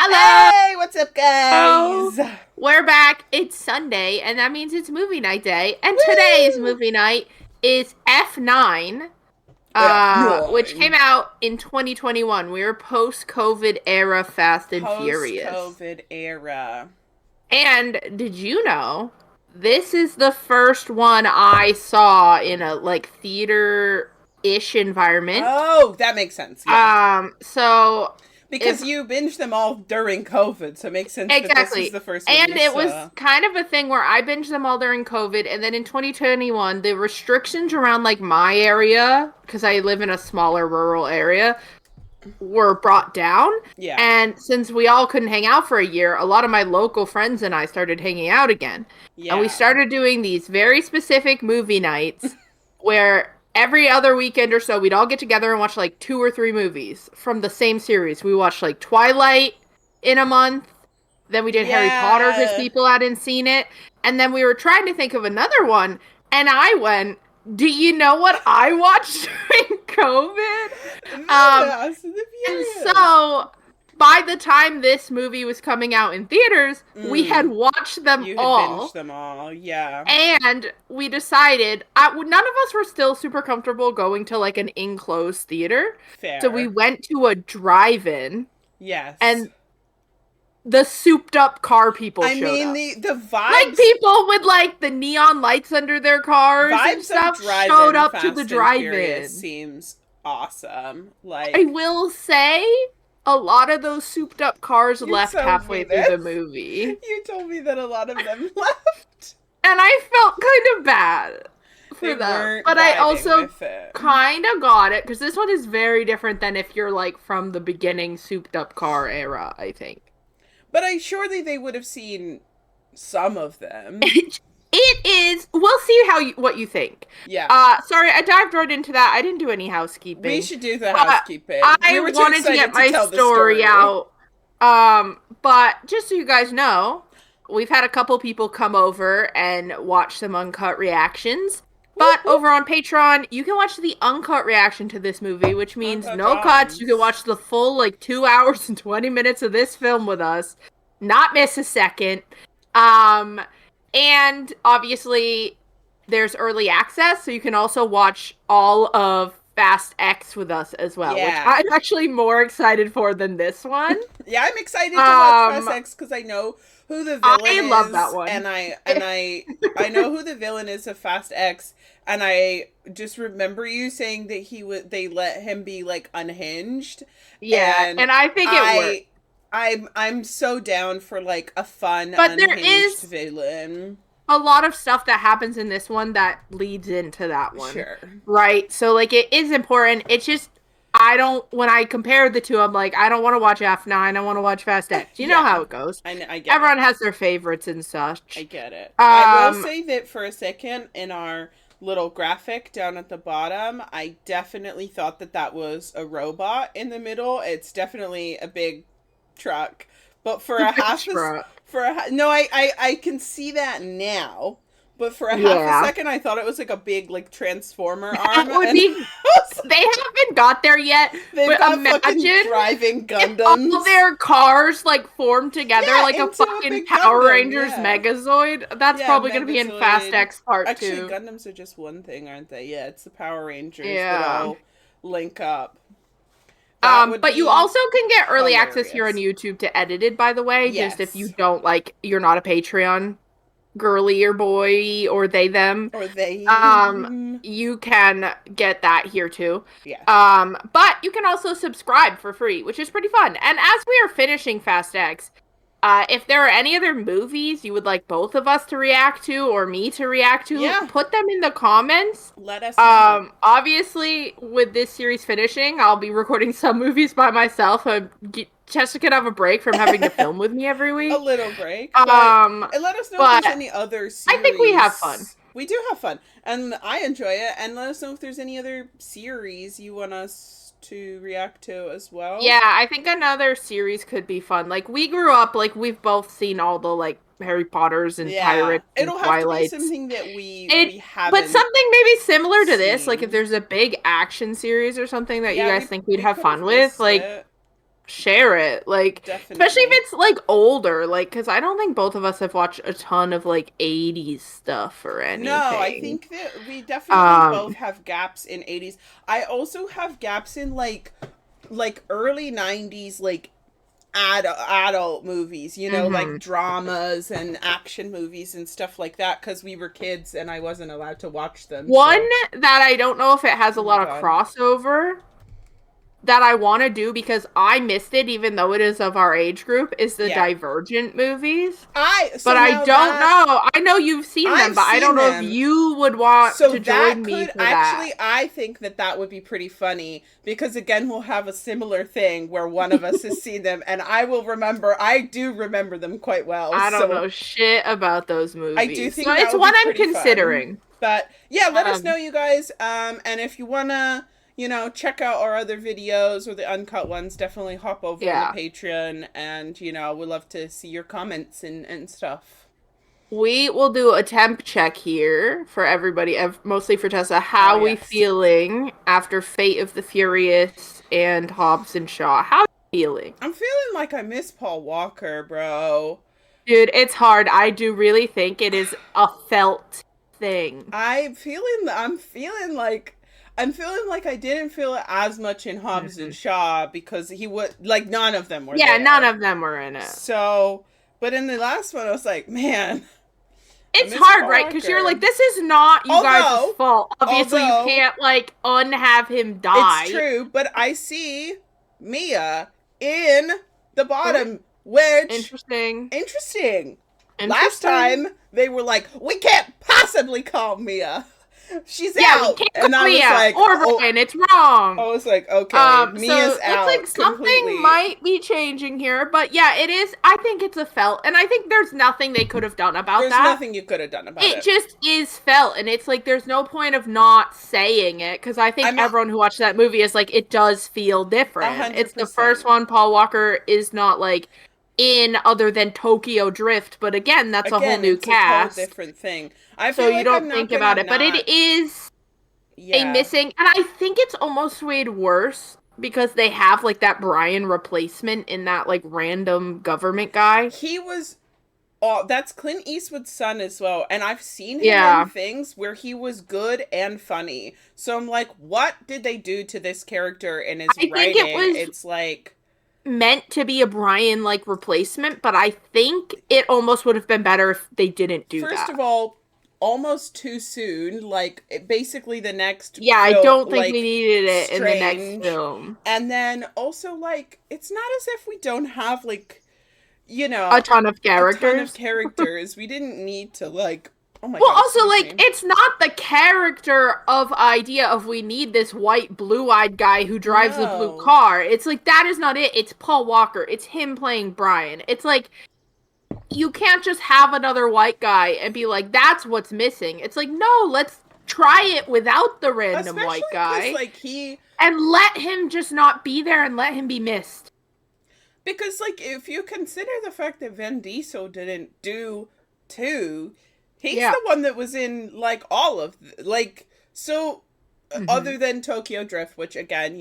Hello! Hey, what's up, guys? We're back. It's Sunday, and that means it's movie night day. And today's Woo! movie night is F9, which came F9. out in 2021. We were post-COVID era Fast and Furious. Post-COVID era. And did you know this is the first one I saw in a theater-ish environment? Oh, that makes sense, yeah. So Because if you binged them all during COVID, so it makes sense that this was Exactly. the first one And you it was saw. kind of a thing where I binged them all during COVID. And then in 2021, the restrictions around my area, because I live in a smaller rural area, were brought down. Yeah. And since we all couldn't hang out for a year, a lot of my local friends and I started hanging out again. And we Yeah. started doing these very specific movie nights where every other weekend or so we'd all get together and watch two or three movies from the same series. We watched Twilight in a month. Then we did Harry Potter because Yeah. people hadn't seen it. And then we were trying to think of another one. And I went, do you know what I watched during COVID? The Um, Fast and the and Furious. so by the time this movie was coming out in theaters, we had watched them You had all. binged them all, yeah. And we decided, none of us were still super comfortable going to an enclosed theater. Fair. So we went to a drive-in. Yes. And the souped up car people showed up. The vibes. People with the neon lights under their cars and stuff showed up to the drive-in. Seems awesome. I will say, a lot of those souped up cars left halfway through the movie. You told me that a lot of them left. And I felt kind of bad for them. But I also kind of got it, because this one is very different than if you're from the beginning souped up car era, I think. But surely they would have seen some of them. It is. We'll see what you think. Yeah. Sorry, I dived right into that. I didn't do any housekeeping. We should do the housekeeping. I wanted to get my story out. But just so you guys know, we've had a couple people come over and watch some uncut reactions. But over on Patreon, you can watch the uncut reaction to this movie, which means no cuts. You can watch the full 2 hours and 20 minutes of this film with us, not miss a second. And obviously there's early access, so you can also watch all of Fast X with us as well, which I'm actually more excited for than this one. Yeah, I'm excited to watch Fast X because I know who the villain is. I love that one. And I know who the villain is of Fast X, and I just remember you saying that they let him be unhinged. Yeah, and I think it worked. I'm so down for a fun but unhinged villain. A lot of stuff that happens in this one that leads into that one. Sure. Right? So it is important. It's just when I compare the two, I'm I don't want to watch F9, I want to watch Fast X. You know how it goes. I get Everyone has their favorites and such. I get it. I will say that for a second in our little graphic down at the bottom, I definitely thought that was a robot in the middle. It's definitely a big truck. But for a half no, I can see that now. But for a half a second, I thought it was a big transformer arm. They haven't got there yet. They've got imagine driving Gundams. All their cars formed together a fucking Power Rangers Megazord. That's probably going to be in Fast X Part 2. Actually, Gundams are just one thing, aren't they? Yeah, it's the Power Rangers that all link up. But you also can get early access here on YouTube to Edited, by the way. Yes. Just if you don't you're not a Patreon girly or boy or they them. Or they. You can get that here too. Yeah. But you can also subscribe for free, which is pretty fun. And as we are finishing Fast X, if there are any other movies you would like both of us to react to or me to react to, put them in the comments. Let us know. Obviously, with this series finishing, I'll be recording some movies by myself. Tessa could have a break from having to film with me every week. A little break. And let us know if there's any other series. I think we have fun. We do have fun. And I enjoy it. And let us know if there's any other series you want us to react to as well. Yeah, I think another series could be fun. We grew up, we've both seen all the, Harry Potters and Pirates and Twilights. It'll have to be something that we haven't But something maybe similar to this, seen. if there's a big action series or something that you guys think we'd have fun with, share it. Like, especially if Definitely. it's like older, like, because I don't think both of us have watched a ton of like 80s stuff or No, I anything. think that we definitely both Um, have gaps in 80s. I also have gaps in like early 90s like adult movies, like mhm. dramas and action movies and stuff like that cuz we were kids and I wasn't allowed to watch them. One So, that I don't know if it has oh a my lot of god. crossover that I want to do because I missed it, even though it is of our age group, is the Yeah. Divergent movies. I But so I now don't that know. I know you've seen them, I've but I seen don't know if them. you would want So to that join me could for that. actually, I think that that would be pretty funny because again, we'll have a similar thing where one of us has seen them, and I do remember them quite well. I don't So know shit about those I do movies. So think that it's would be one I'm pretty fun. considering. But yeah, let us know, Um, you guys. And if you wanna, check out our other videos or the uncut ones, definitely hop over on the yeah. Patreon, and we'd love to see your comments and stuff. We will do a temp check here for everybody, mostly for Tessa. Oh How we yes. feeling after Fate of the Furious and Hobbs and Shaw? How you feeling? I'm feeling like I miss Paul Walker, bro. Dude, it's hard. I do really think it is a felt thing. I'm feeling like I didn't feel it as much in Hobbs and Mhm. Shaw because he would like none of them were Yeah, none there. of them were in it. So, but in the last one I was like, man, I It's miss hard, Paul right? Because you're Walker. like, this is not you guys' Although, fault. Obviously, you although can't like unhave him it's die. true, but I see Mia in the Okay. bottom, which Interesting. interesting. Last Interesting. time they were like, we can't possibly call Mia. She's Yeah, we out. can't And call I was Mia like, or oh, Brian. It's I wrong. was like, okay, Mia's So looks like out something completely. might be changing here, but yeah, it is. I think it's a felt, and I think there's nothing they could have done about There's that. nothing you could have done about It it. just is felt, and it's like there's no point of not saying it because I think I'm a everyone who watched that movie is like it does feel different. hundred It's the first percent. one. Paul Walker is not like in other than Tokyo Drift, but again, that's a whole Again, new it's a total cast, different thing. I so feel you like I'm don't not think gonna about it. But not. it is a Yeah, missing, and I think it's almost made worse because they have like that Brian replacement in that like random government guy. he was. Oh, that's Clint Eastwood's son as well, and I've seen him in Yeah, things where he was good and funny. So I'm like, what did they do to this character in his I think it writing? was It's like, meant to be a Brian like replacement, but I think it almost would have been better if they didn't do first of that. all, almost too soon. Like basically the next Yeah, I film, don't think we like needed it in the next Strange, film. and then also like it's not as if we don't have like you A know ton of a ton of characters. characters. We didn't need to like. Oh my Well, god! also, Excuse like, me. it's not the character of idea of we need this white, blue-eyed guy who drives the blue No, car. It's like that is not it. It's Paul Walker. It's him playing Brian. It's like you can't just have another white guy and be like, that's what's missing. It's like, no, let's try it without the random especially white because guy like he and let him just not be there and let him be missed. because like if you consider the fact that Vin Diesel didn't do two, he's Yeah. the one that was in like all of like so Hmm. other than Tokyo Drift, which again,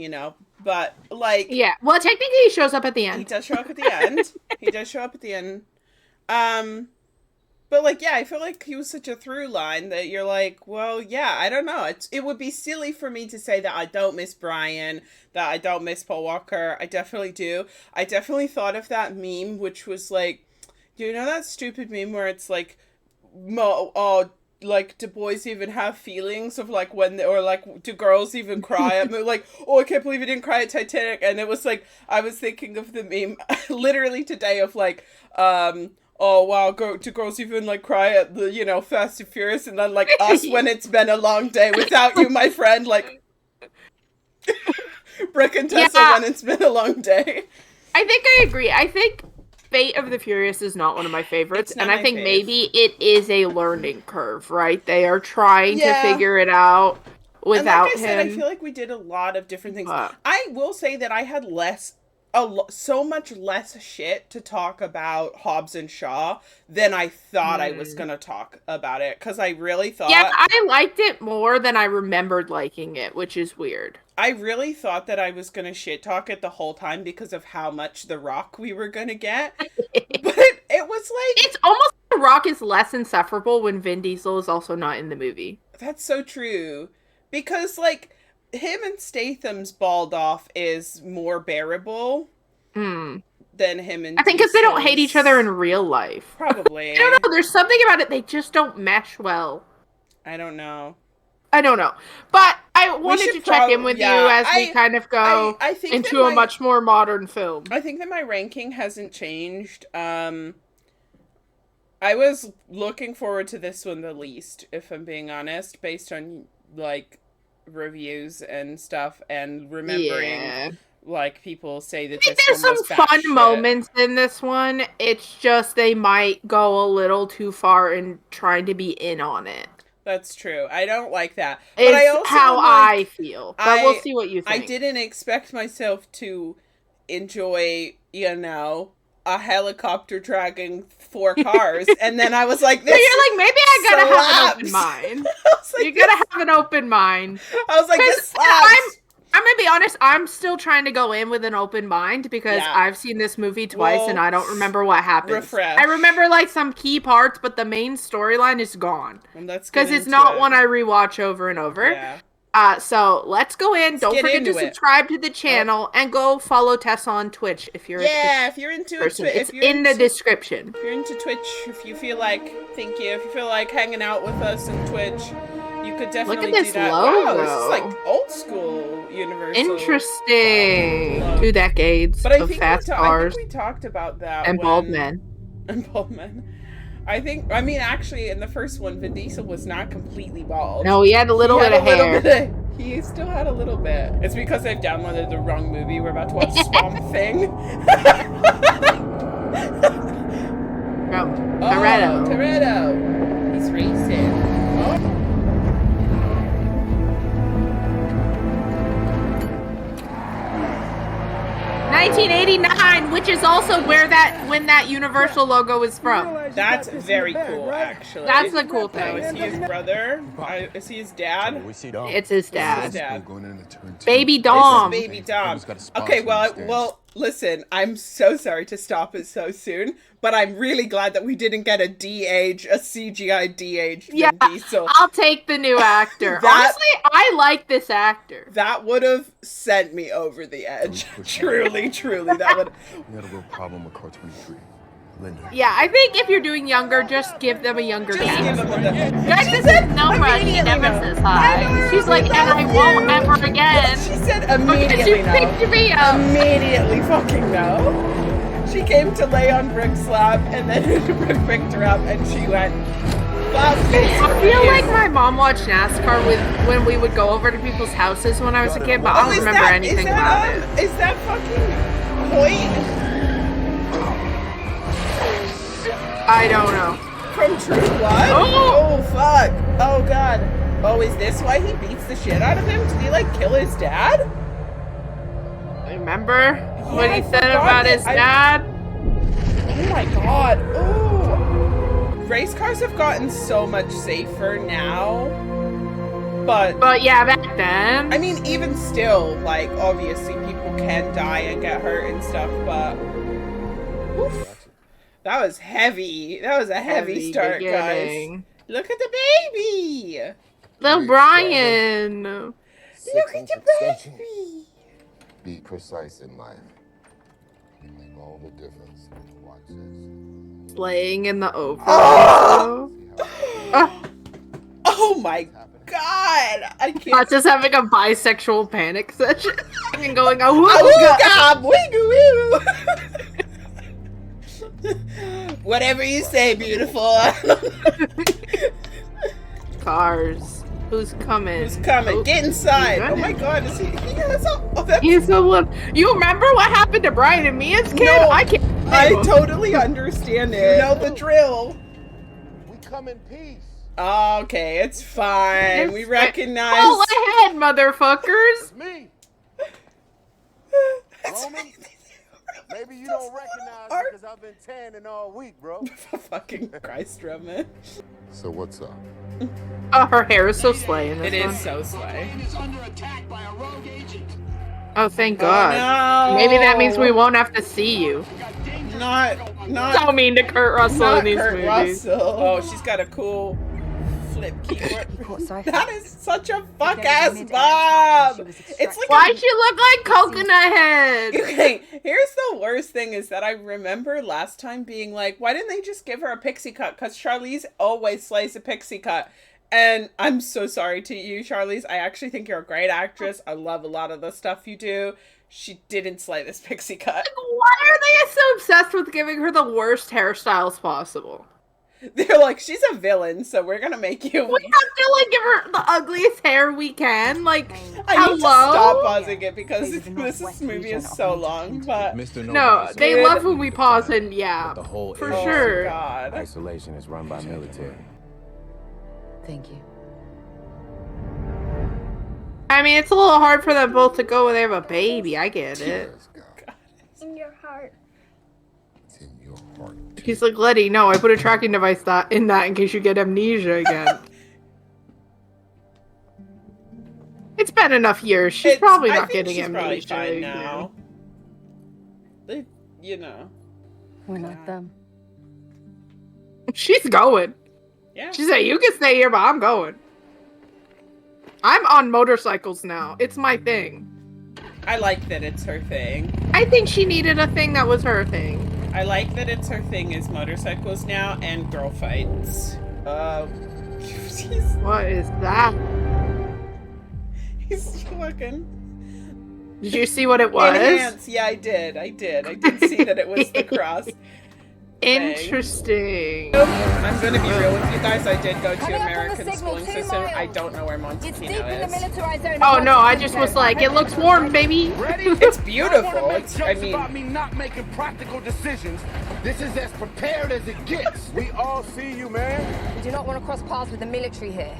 but like Yeah. Well, technically, he shows up at the he end. does show up at the end. He does show up at the end. Um, but like, yeah, I feel like he was such a through line that you're like, well, yeah, I don't know. It would be silly for me to say that I don't miss Brian, that I don't miss Paul Walker. I definitely do. I definitely thought of that meme, which was like, do you know that stupid meme where it's like, oh, like, do boys even have feelings of like when they, or like, do girls even cry? I'm like, oh, I can't believe you didn't cry at Titanic. And it was like, I was thinking of the meme literally today of like, oh wow, do girls even like cry at the Fast and Furious, and then like us when it's been a long day without you, my friend, like Brick and Tessa Yeah, when it's been a long day. I think I agree. I think Fate of the Furious is not one of my favorites, It's not and I my think fave. maybe it is a learning curve, right? They are trying to Yeah, figure it out and like without I said, I him. feel like we did a lot of different things. But I will say that I had so much less shit to talk about Hobbs and Shaw than I thought I was hmm. gonna talk about it because I really Yeah, thought I liked it more than I remembered liking it, which is weird. I really thought that I was gonna shit talk it the whole time because of how much The Rock we were gonna get. But it was like... It's almost like The Rock is less insufferable when Vin Diesel is also not in the movie. That's so true. Because, like, him and Statham's bald off is more bearable than him and I think because they don't hate each other in real life. Probably. I don't know. There's something about it. They just don't mesh well. I don't know. But I wanted to check in with you as we kind of go into a much more modern film. I think that my ranking hasn't changed. I was looking forward to this one the least, if I'm being honest, based on, like, reviews and stuff, and remembering, like, people say that this one was there's some fun moments in this one. It's just they might go a little too far in trying to be in on it. That's true. I don't like that. But I also how I feel. But we'll see what you think. I didn't expect myself to enjoy, you know, a helicopter dragging 4 cars. And then I was like, this you're like, maybe I gotta have an open mind. Like, you gotta have an open mind. I was like, this slaps. I'm gonna be honest, I'm still trying to go in with an open mind because I've seen this movie twice and I don't remember what happened. Refresh. I remember like some key parts, but the main storyline is gone. Because it's not one I rewatch over and over. Yeah. So let's go in. Don't forget to subscribe to the channel and go follow Tessa on Twitch if you're if you're into person. It's in the description. If you're into Twitch, if you feel like, if you feel like hanging out with us on Twitch, you could definitely do that. Logo. Wow, this is like old school Universal. Interesting. 2 decades of fast cars. I think we talked about that. And bald men. And bald men. I mean, actually, in the first one, Vin Diesel was not completely bald. No, he had a little bit of hair. He still had a little bit. It's because I've downloaded the wrong movie. We're about to watch Swamp Thing. From Toretto. Toretto. He's racing. Oh. 1989, which is also when that Universal logo is from. That's very cool, actually. That's the cool thing. Is he his brother? Is he his dad? It's his dad. Baby Dom. This is Baby Dom. Okay, well, listen, I'm so sorry to stop it so soon, but I'm really glad that we didn't get a CGI de-aged Vin Diesel. I'll take the new actor. Honestly, I like this actor. That would have sent me over the edge. Truly, that would. We had a real problem with Car 23. Linda. Yeah, I think if you're doing younger, just give them a younger name. Guys, she said no, he never says hi. She's like, and I won't ever again. She said immediately no. Picked me up. Immediately fucking no. She came to lay on Brooke's lap, and then Brooke picked her up, and she went. I feel like my mom watched NASCAR when we would go over to people's houses when I was a kid, but I don't remember anything about it. Is that fucking Hoyt? I don't know. From True Blood? Oh, fuck. Oh, God. Oh, is this why he beats the shit out of him? Did he, like, kill his dad? Remember what he said about his dad? Oh, my God. Ooh. Race cars have gotten so much safer now. But yeah, back then. I mean, even still, like, obviously people can die and get hurt and stuff, but... Oof. That was heavy. That was a heavy start, guys. Look at the baby. Little Brian. Look at the baby. Be precise in life. You make all the difference. Watch this. Playing in the oval. Oh my God. I can't. Not just having a bisexual panic session and going, oh, God. Wiggle. Whatever you say, beautiful. Cars. Who's coming? Who's coming? Oh, get inside. Oh my God, is he? He's someone. You remember what happened to Brian and me as kids? No, I can't. I totally understand it. You know the drill. We come in peace. Okay, it's fine. We recognize. Pull ahead, motherfuckers. It's me. Roman? Maybe you don't recognize me because I've been tanning all week, bro. Fucking Christ, Roman. So what's up? Oh, her hair is so slay in this one. It is so slay. Oh, thank God. Oh, no. Maybe that means we won't have to see you. Not so mean to Kurt Russell in these Kurt movies. Russell. Oh, she's got a cool flip keyboard. That is such a fuck ass Bob. It's like why she look like Coconut Head? Okay, here's the worst thing is that I remember last time being like, why didn't they just give her a pixie cut? Because Charlize always slays a pixie cut. And I'm so sorry to you, Charlize. I actually think you're a great actress. I love a lot of the stuff you do. She didn't slay this pixie cut. Like, why are they so obsessed with giving her the worst hairstyles possible? They're like, she's a villain, so we're gonna make you. We have to like give her the ugliest hair we can. Like, I need to stop pausing it because this movie is so long. But no, they love when we pause and the whole for sure. God. Isolation is run by military. Thank you. I mean, it's a little hard for them both to go when they have a baby. I get it. In your heart. It's in your heart. He's like, Letty, no, I put a tracking device in that in case you get amnesia again. It's been enough years. She's probably not getting amnesia probably fine now. You know. We're not them. She's going. Yeah. She said, you can stay here, but I'm going. I'm on motorcycles now. It's my thing. I like that it's her thing. I think she needed a thing that was her thing. I like that it's her thing is motorcycles now and girl fights. What is that? He's fucking... Did you see what it was? Enhance. Yeah, I did. I did see that it was the cross. Interesting. I'm gonna be real with you guys. I did go to American schooling system. I don't know where Montecino is. Oh no, I just was like, it looks warm, baby. It's beautiful. I mean, about me not making practical decisions. This is as prepared as it gets. We all see you, man. We do not want to cross paths with the military here.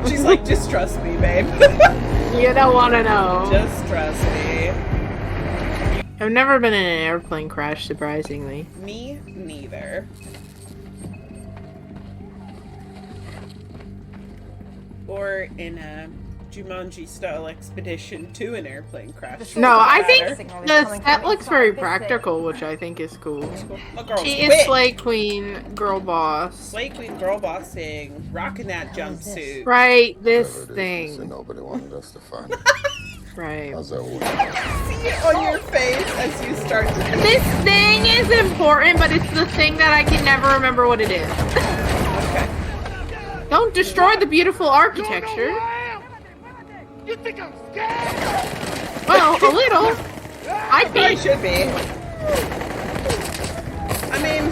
She's like, just trust me, babe. You don't want to know. Just trust me. I've never been in an airplane crash, surprisingly. Me neither. Or in a Jumanji-style expedition to an airplane crash. No, I think the set looks very practical, which I think is cool. She is Slay Queen, girl boss. Slay Queen, girl bossing, rocking that jumpsuit. Right, this thing. Nobody wanted us to find it. Right. How's that work? See it on your face as you start to... This thing is important, but it's the thing that I can never remember what it is. Okay. Don't destroy the beautiful architecture. You think I'm scared? Well, a little. I should be. I mean,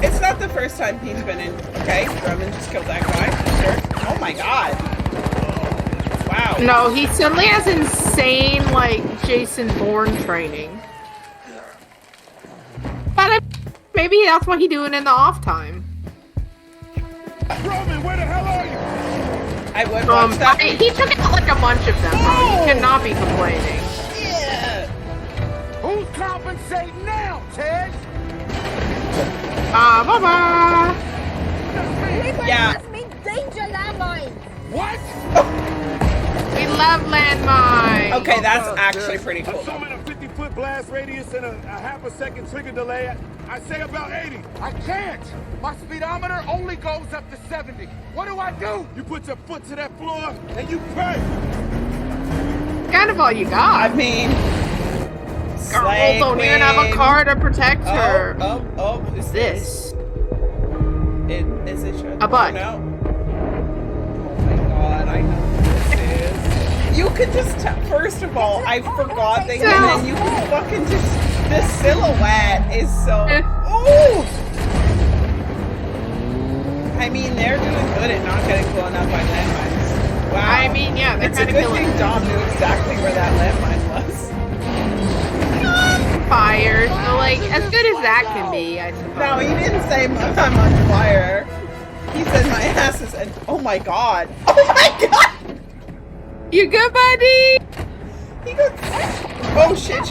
it's not the first time he's been in... Okay, Roman just killed that guy. Sure. Oh my god. Wow. No, he suddenly has insane, like, Jason Bourne training. But maybe that's what he's doing in the off time. Roman, where the hell are you? I would watch that. He took out like a bunch of them, bro. You cannot be complaining. Yeah. Who's compensating now, Ted? Bye-bye. Yeah. That's me danger landmines. What? We love landmines. Okay, that's actually pretty cool. Assuming a 50-foot blast radius and a half-a-second trigger delay, I say about 80. I can't. My speedometer only goes up to 70. What do? You put your foot to that floor and you pray. Kind of all you got. I mean, Girl don't even have a car to protect her. Oh, who's this? Is it a butt? No. Oh my god, I know who this is. You could just first of all, I forgot that, and then you can fucking just, the silhouette is so, ooh! I mean, they're doing good at not getting blown up by landmines. Wow. I mean, yeah, they're it's a kind good of thing Dom knew exactly where that landmine was. Fire, so like, as good as that can be, I suppose. No, he didn't say I'm on fire. He said my ass is, oh my god. Oh my god! You good, buddy? He goes, oh shit.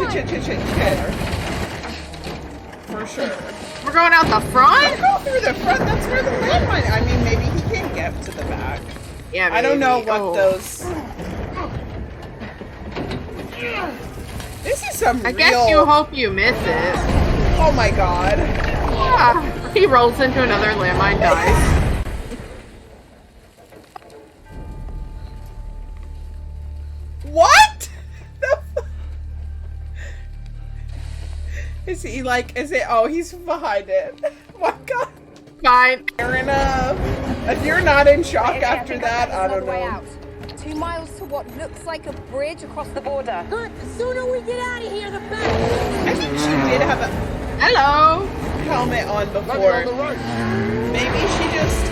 For sure. We're going out the front? Don't go through the front, that's where the landmine, I mean, maybe he can't get to the back. Yeah, maybe. I don't know what those... This is some I guess you hope you miss it. Oh my god. Yeah. He rolls into another landmine, dies. What? Is he like, is it, oh, he's behind it. Oh my god. Fine. Fair enough. If you're not in shock after that, I don't know. 2 miles to what looks like a bridge across the border. Good. The sooner we get out of here, the better. I think she did have a Hello. helmet on before. Maybe she just,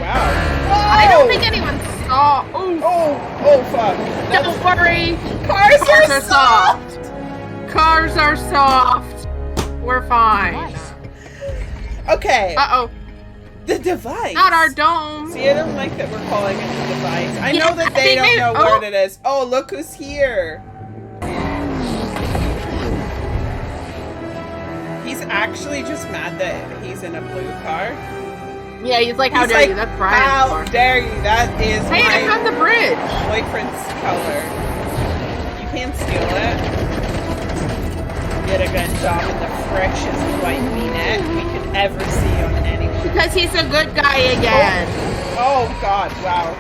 wow. I don't think anyone saw. Oh, fuck. Don't worry. Cars are soft. Cars are soft. We're fine. Okay. Uh-oh. The device. Not our dome. See, I don't like that we're calling it the device. I know that they don't know what it is. Oh, look who's here. He's actually just mad that he's in a blue car. Yeah, he's like, how dare you? That's Brian's How car. dare you? That is Hey, I found the bridge. boyfriend's color. You can't steal it. Did a good job in the freshest white V-neck we could ever see on anyone. Because he's a good guy again. Oh god, wow.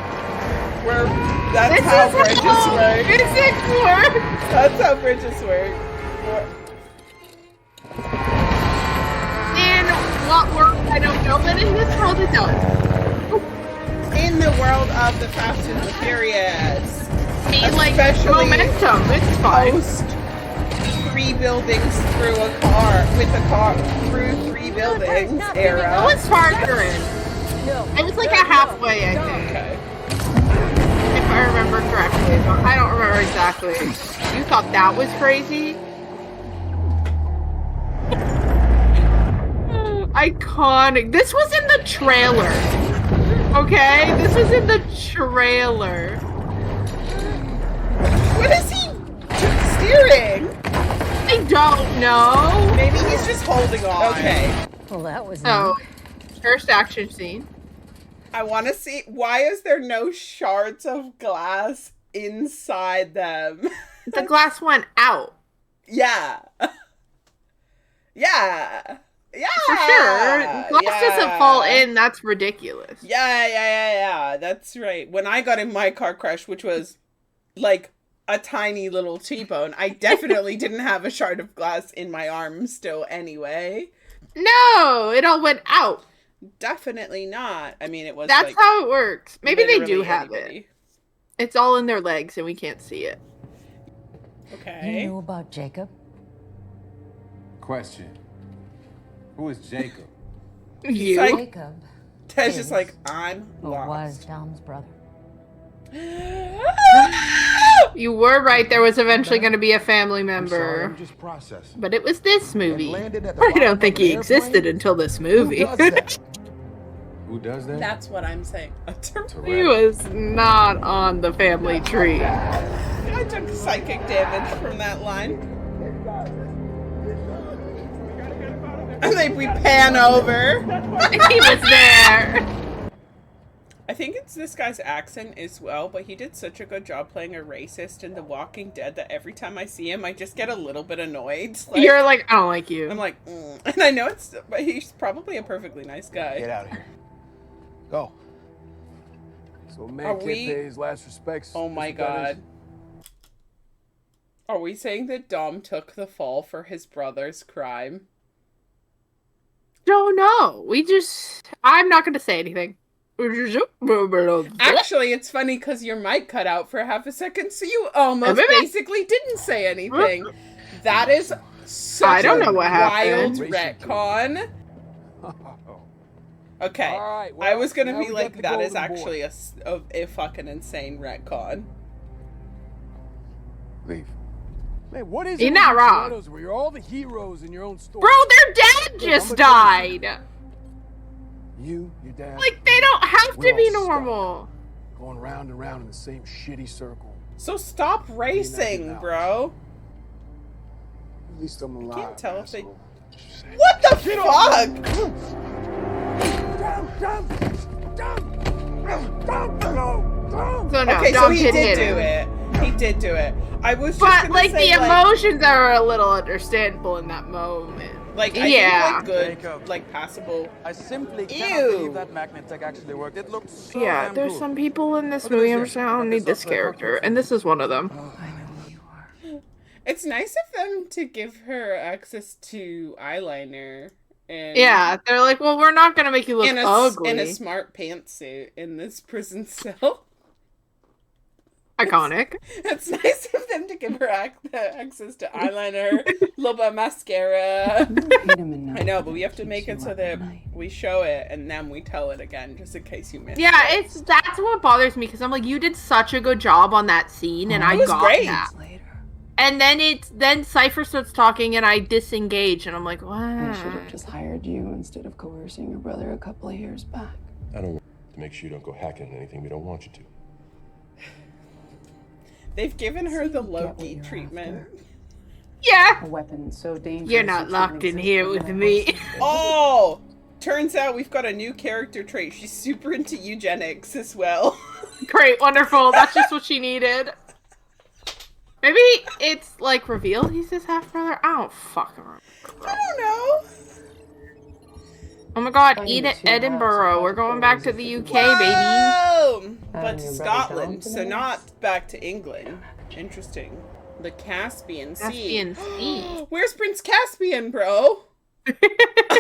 That's how bridges work. Physics work. That's how bridges work. In what world, I don't know, but in this world it does. In the world of the Fast and the Furious. Like Especially momentum, it's fine. Post 3 buildings through a car, with a car, through 3 buildings era. It was farther in. It was like a halfway, I think. Okay. If I remember correctly. But I don't remember exactly. You thought that was crazy? Iconic. This was in the trailer. Okay? This was in the trailer. What is he steering? I don't know. Maybe he's just holding on. Okay. Well, that was So, first action scene. I want to see, why is there no shards of glass inside them? The glass went out. Yeah. Yeah. Yeah. For sure. Glass doesn't fall in. That's ridiculous. Yeah. That's right. When I got in my car crash, which was like a tiny little T-bone, I definitely didn't have a shard of glass in my arm still anyway. No, it all went out. Definitely not. I mean, it was That's like how it works. Maybe they do literally have anybody. it. It's all in their legs and we can't see it. Okay. You knew about Jacob? Question. Who is Jacob? You? like- Jacob Tess just like, I'm was lost. Dom's brother. You were right. There was eventually going to be a family I'm member. just processing. But it was this movie. landed at the I bottom don't think of an he existed airplane? until this movie. Who does that? Who does that? That's what I'm saying. He was not on the family tree. I took psychic damage from that line. And then we pan over. He was there. I think it's this guy's accent as well, but he did such a good job playing a racist in The Walking Dead that every time I see him, I just get a little bit annoyed. Like, You're like, I don't like you. I'm like, and I know it's, but he's probably a perfectly nice guy. Get out of here. Go. So a man Are can't we- pay his last respects. Oh my Is what that is? god. Are we saying that Dom took the fall for his brother's crime? Don't know. I'm not going to say anything. Actually, it's funny because your mic cut out for half a second, so you almost basically didn't say anything. That is such I don't know a what wild happened. retcon. Okay, All right, I was gonna now be we like, got the that is golden actually a fucking insane retcon. Leave. Man, what is You're it not with you wrong. Torettos where you're all the heroes in your own story? Bro, their dad just died. You, your dad, Like, they don't have We're to be all stuck. normal. going round and round in the same shitty circle. So stop racing, out. bro. At least I'm alive. Can't tell if they- asshole. What the fuck? So no, Okay, so Dom he did did hit do him. it. He did do it. I was just But gonna like say, the emotions are a little understandable in that moment. Like, I think, like, good, Jacob. like, passable. I simply cannot Ew. believe that magnet tech actually worked. It looked so Yeah, damn there's cool. some people in this Look at movie this I'm here. just like, I I got don't this need this software character, cockpit and this is one of them. I know who you are. It's nice of them to give her access to eyeliner. And Yeah, they're like, well, we're not gonna make you look in ugly. a smart pantsuit in this prison cell. Iconic. It's nice of them to give her access to eyeliner, a little bit of mascara. I know, but we have to make it so that we show it and then we tell it again, just in case you missed it. Yeah, that's what bothers me, because I'm like, you did such a good job on that scene, and I got great. that. And then Cypher starts talking, and I disengage, and I'm like, what? I should have just hired you instead of coercing your brother a couple of years back. I don't want to make sure you don't go hacking on anything we don't want you to. They've given her the Loki treatment. Yeah. A weapon so dangerous. You're not locked in here with me. Oh! Turns out we've got a new character trait. She's super into eugenics as well. Great, wonderful. That's just what she needed. Maybe it's like revealed he's his half brother. I don't fucking remember. I don't know. Oh my god, Edinburgh. We're going back to the UK, baby. Whoa! But to Scotland, so not back to England. Interesting. The Caspian Sea. Caspian Sea. Where's Prince Caspian, bro? I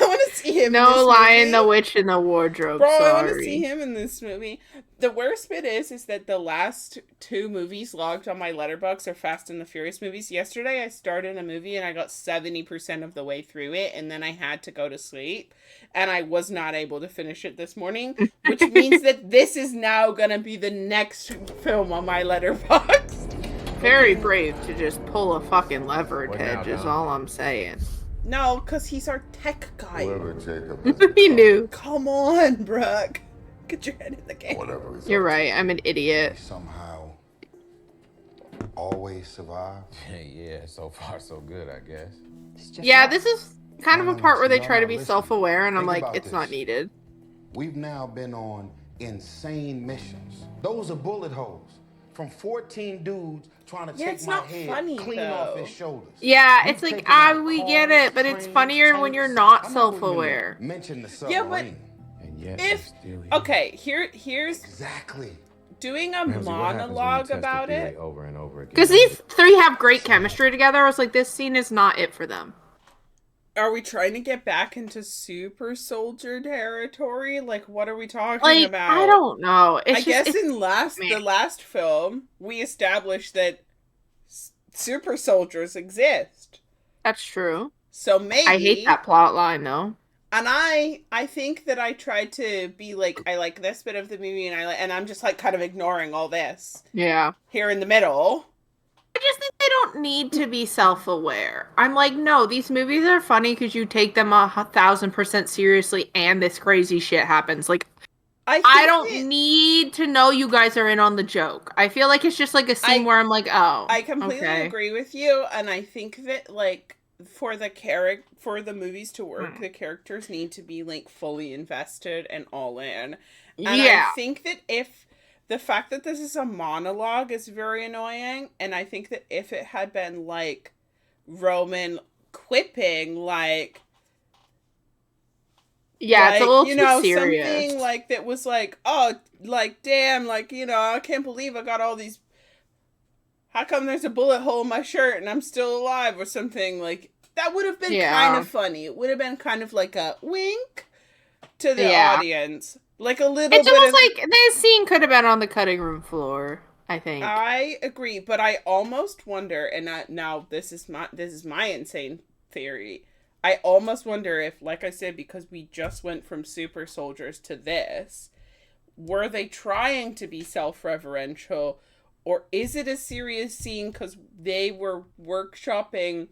want to see him. No in this Lion, movie. the Witch, in the Wardrobe. Bro, sorry. I want to see him in this movie. The worst bit is that the last 2 movies logged on my letterbox are Fast and the Furious movies. Yesterday, I started a movie and I got 70% of the way through it, and then I had to go to sleep, and I was not able to finish it this morning, which means that this is now gonna be the next film on my letterbox. Very brave to just pull a fucking lever, Ted, is all I'm saying. No, because he's our tech guy. Whoever Jacob He knew. Come on, Brooke. Get your head in the game. Whatever. You're right, I'm an idiot. Somehow, always survive. Yeah, so far so good, I guess. Yeah, this is kind of a part where they try to be Listen, self-aware, and I'm think like, about it's not this. needed. We've now been on insane missions. Those are bullet holes from 14 dudes trying to Yeah, take it's my not head funny, clean though. off his shoulders. Yeah, You've it's like, taken out we get cars, it, but it's trains, funnier when you're tanks. not I'm self-aware. even mention the Yeah, submarine. but And yet, if still here. okay, here's Exactly. doing a Ramsey, what happens when you monologue test the about theory it. over and over again? Because these 3 have great chemistry together. I was like, this scene is not it for them. Are we trying to get back into super soldier territory? Like, what are we talking Like, about? I don't know. It's I just, guess it's- in the last film, we established that super soldiers exist. that's true. So maybe I hate that plot line, though. And I think that I tried to be like, I like this bit of the movie, and I'm just like kind of ignoring all this Yeah. here in the middle. I just think they don't need to be self-aware. I'm like, no, these movies are funny because you take them 1,000% seriously, and this crazy shit happens. Like, I don't need to know you guys are in on the joke. I feel like it's just like a scene where I'm like, oh, I completely okay. agree with you, and I think that like for the movies to work, the characters need to be like fully invested and all in. And Yeah. I think that if the fact that this is a monologue is very annoying, and I think that if it had been like Roman quipping, like Yeah, like, it's a little you too know, serious. something like that was like, oh, like damn, like, you know, I can't believe I got all these. How come there's a bullet hole in my shirt and I'm still alive or something? Like, that would have been kind of funny. It would have been kind of like a wink to the audience. Like a little It's bit almost of, like this scene could have been on the cutting room floor, I think. I agree, but I almost wonder, and now this is my insane theory. I almost wonder if, like I said, because we just went from super soldiers to this, were they trying to be self-referential, or is it a serious scene because they were workshopping,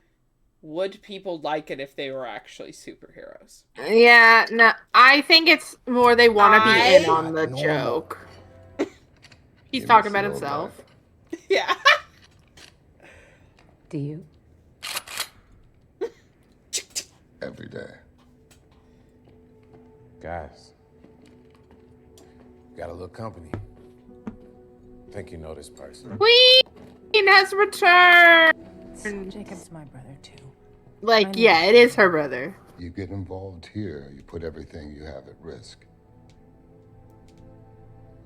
would people like it if they were actually superheroes? Yeah, no, I think it's more they want to be in on the joke. He's talking about himself. Yeah. Do you? Every day. Guys, got a little company. Think you know this person. We King has returned. Jacob's my brother too. Like, yeah, it is her brother. You get involved here, you put everything you have at risk.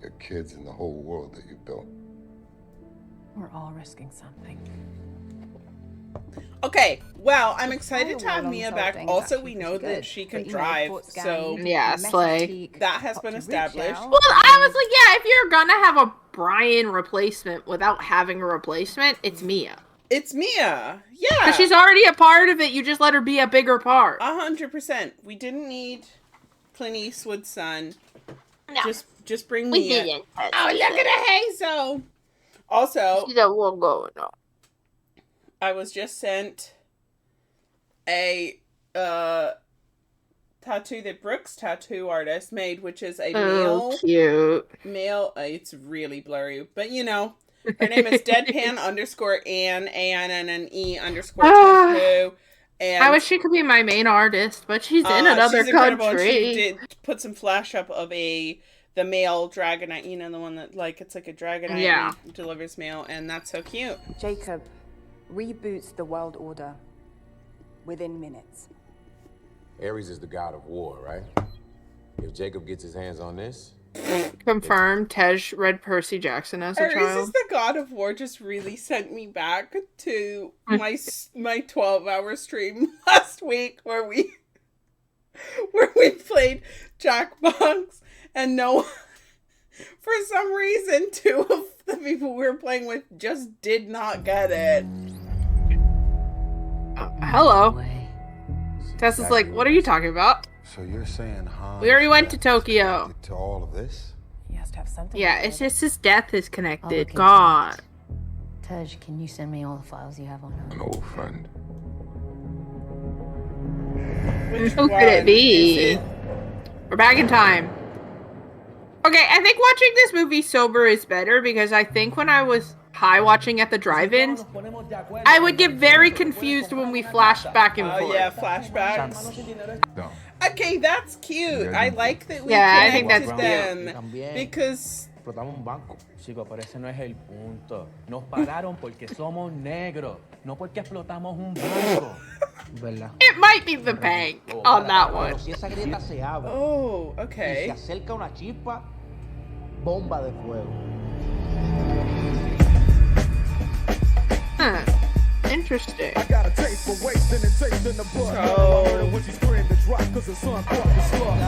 Your kids and the whole world that you built. We're all risking something. Okay, well, I'm excited to have Mia back. Also, we know that she can drive, so yeah, slay. That has been established. Well, I was like, yeah, if you're gonna have a Brian replacement without having a replacement, it's Mia. It's Mia, yeah. Because she's already a part of it. You just let her be a bigger part. 100%. We didn't need Clint Eastwood's son. No. Just bring Mia. We didn't. Oh, look at the hazel. Also, she's a one going on. I was just sent a tattoo that Brooke's tattoo artist made, which is a male. It's really blurry, but you know, her name is Deadpan _Ann and an E _ tattoo. And I wish she could be my main artist, but she's in another country. She did put some flash up of the male dragonite, you know, the one that it's like a dragonite and delivers mail, and that's so cute. Jacob reboots the world order within minutes. Ares is the god of war, right? If Jacob gets his hands on this... Confirmed, Tej read Percy Jackson as a Ares child. is the god of war just really sent me back to my 12-hour stream last week where we played Jackbox, and for some reason, 2 of the people we were playing with just did not get it. Hello. Tessa's like, what are you talking about? So you're saying we already went to Tokyo. To all of this? He has to have something. Yeah, it's just his death is connected. God. Tej, can you send me all the files you have on her? An old friend. Who could it be? We're back in time. Okay, I think watching this movie sober is better because I think when I was high watching at the drive-ins, I would get very confused when we flashed back and forth. Oh yeah, flashbacks. No. Okay, that's cute. I like that we I think that's them because. Explotamos un banco. Chico, pero ese no es el punto. Nos pararon porque somos negros, no porque explotamos un banco. ¿Verdad? It might be the bank on that one. Si esa grieta se abre. Oh, okay. Y se acerca una chispa, bomba de fuego. Huh. Interesting. I got a taste for wasting and tasting the blood. I heard her when she screamed to drop because her son caught the slug.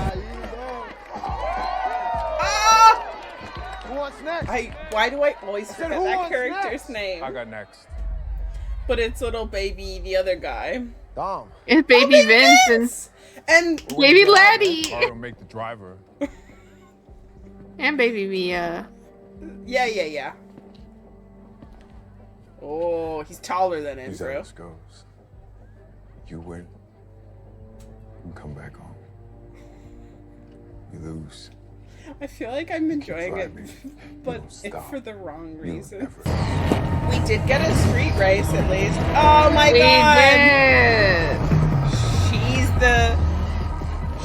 What's next? Why do I always forget that character's name? I got next. But it's little baby, the other guy. Dom. It's baby Vince and baby Letty. I'll make the driver. And baby Mia. Yeah. Oh, he's taller than him, bro. This goes. You win. You come back home. You lose. I feel like I'm enjoying it, but it's for the wrong reasons. We did get a street race at least. Oh my god! Did.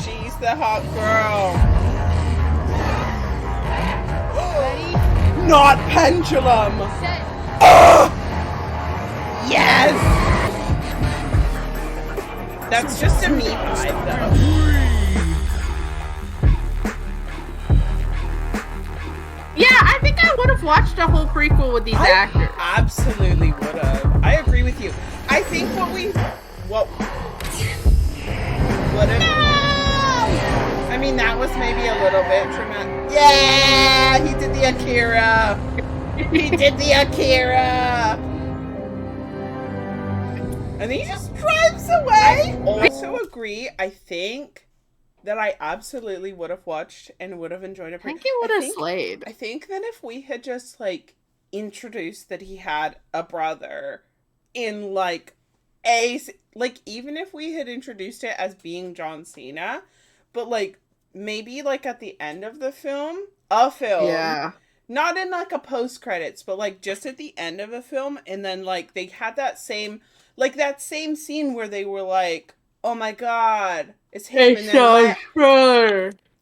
She's the hot girl. Not pendulum. Oh! Yes. That's just a me vibe, though. Yeah, I think I would have watched a whole prequel with these actors. Absolutely would have. I agree with you. I think what would have. I mean, that was maybe a little bit traumatic. Yeah, he did the Akira. He did the Akira. And then he just drives away. I also agree. I think that I absolutely would have watched and would have enjoyed it. I think it would have slayed. I think that if we had just introduced that he had a brother in even if we had introduced it as being John Cena, but maybe at the end of the film, yeah, not in a post credits, but just at the end of a film, and then they had that same scene where they were oh my god, it's him,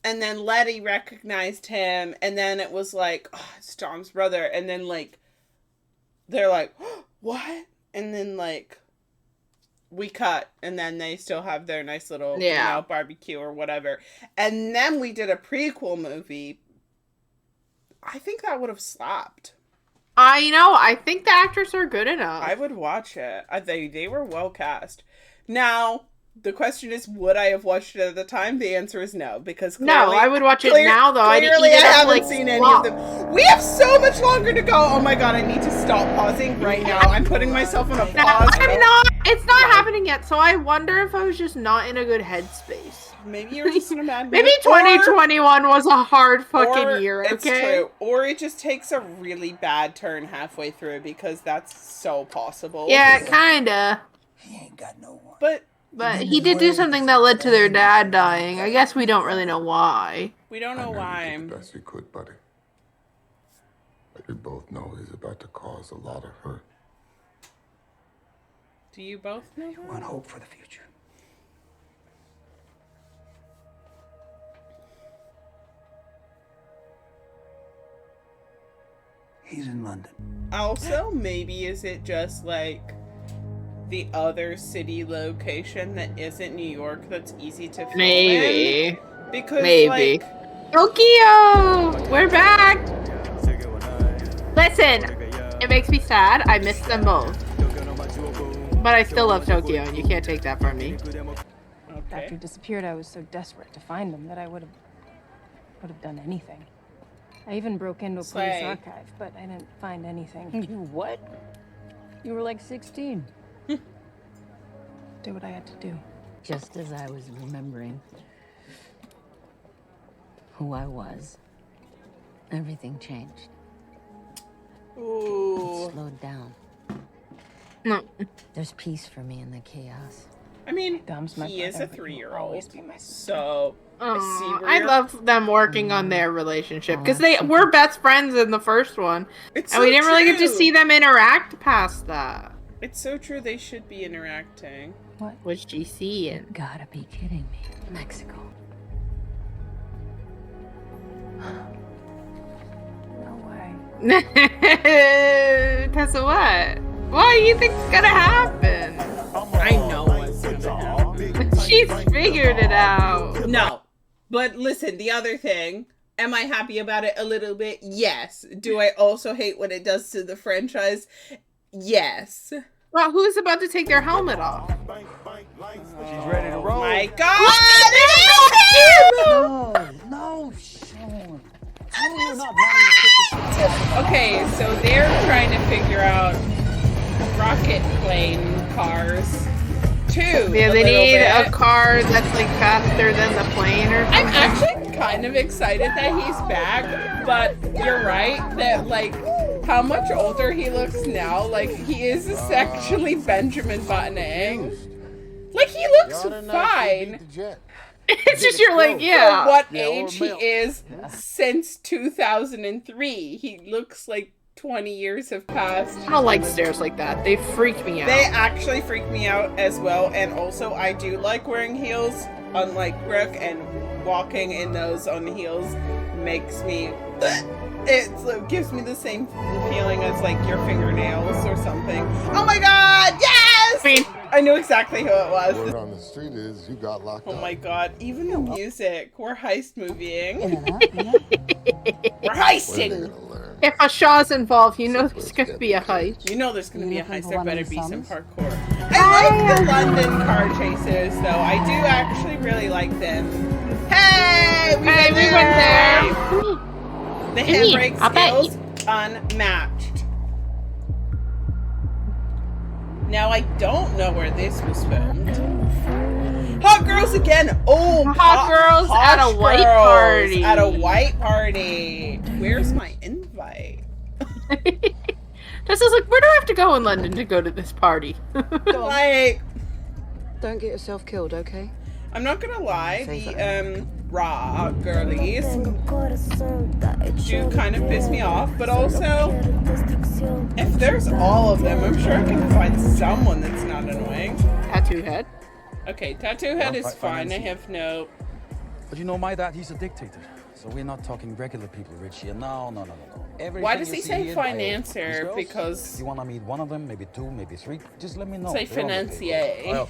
and then Letty recognized him, and then it was oh, it's Dom's brother, and then they're like, what? And then, like, we cut, and then they still have their nice little, barbecue or whatever. And then we did a prequel movie. I think that would have slapped. I think the actors are good enough. I would watch it. They were well cast. Now, the question is, would I have watched it at the time? The answer is no, because clearly, I would watch it now, though. Clearly, I haven't seen any of them. We have so much longer to go. Oh my god, I need to stop pausing right now. I'm putting myself on a pause. It's not happening yet, so I wonder if I was just not in a good headspace. Maybe you're just in a bad mood. Maybe 2021 was a hard fucking year, okay? It's true. Or it just takes a really bad turn halfway through, because that's so possible. Yeah, kinda. He ain't got no one. But he did do something that led to their dad dying. I guess we don't really know why. We don't know why. The best we could, buddy. But we both know he's about to cause a lot of hurt. Do you both know? You want hope for the future. He's in London. Also, maybe is it just like the other city location that isn't New York that's easy to film in? Because like, Tokyo! We're back! Listen, it makes me sad. I miss them both. But I still love Tokyo, and you can't take that from me. After he disappeared, I was so desperate to find them that I would have done anything. I even broke into a police archive, but I didn't find anything. You what? You were like 16. Do what I had to do. Just as I was remembering who I was, everything changed. Ooh. It slowed down. No. There's peace for me in the chaos. I mean, he is a 3-year-old, so I love them working on their relationship, because they were best friends in the first one, and we didn't really get to see them interact past that. It's so true. They should be interacting. What was GC in? Gotta be kidding me. Mexico. No way. Tessa, what? What do you think's gonna happen? I know what's gonna happen. She's figured it out. No. But listen, the other thing, am I happy about it a little bit? Yes. Do I also hate what it does to the franchise? Yes. Well, who's about to take their helmet off? She's ready to roll. My God! No, Sean. Okay, so they're trying to figure out rocket plane cars too. Yeah, they need a car that's like faster than the plane or something. I'm actually kind of excited that he's back, but you're right that like how much older he looks now. Like he is essentially Benjamin Buttoning. Like he looks fine. It's just you're like, yeah. For what age he is since 2003. He looks like 20 years have passed. I don't like stairs like that. They freak me out. They actually freak me out as well. And also, I do like wearing heels, unlike Brooke, and walking in those on heels makes me... It gives me the same feeling as like your fingernails or something. Oh my God! Yes! I knew exactly who it was. Word on the street is you got locked up. Oh my God! Even the music. We're heist movieing. We're heisting. If a Shaw's involved, you know there's gonna be a heist. You know there's gonna be a heist. There better be some parkour. I like the London car chases, though. I do actually really like them. Hey, we went there. The handbrake skills unmatched. Now I don't know where this was filmed. Hot girls again. Oh, hot girls at a white party. At a white party. Where's my invite? Tessa's like, where do I have to go in London to go to this party? Like, don't get yourself killed, okay? I'm not gonna lie, the raw girlies do kind of piss me off, but also, if there's all of them, I'm sure I can find someone that's not annoying. Tattoo head. Okay, tattoo head is fine. I have no... But you know, my dad, he's a dictator. So we're not talking regular people, Rich here. No. Why does he say financier? Because you want to meet one of them, maybe two, maybe three. Just let me know. Say financier.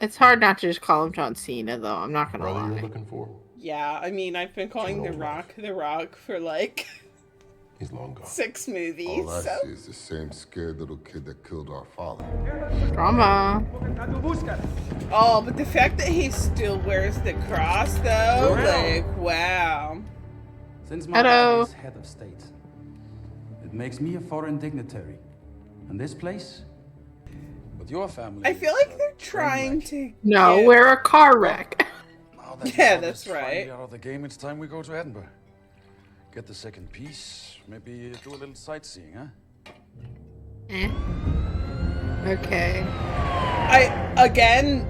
It's hard not to just call him John Cena, though. I'm not gonna lie. You're looking for? Yeah, I mean, I've been calling The Rock for like he's long gone. 6 movies. All I see is the same scared little kid that killed our father. Drama. Oh, but the fact that he still wears the cross, though, like, wow. Since my dad is head of state, it makes me a foreign dignitary. And this place, with your family. I feel like they're trying to. No, we're a car wreck. Yeah, that's right. Out of the game, it's time we go to Edinburgh. Get the second piece. Maybe do a little sightseeing, huh? Okay. Again,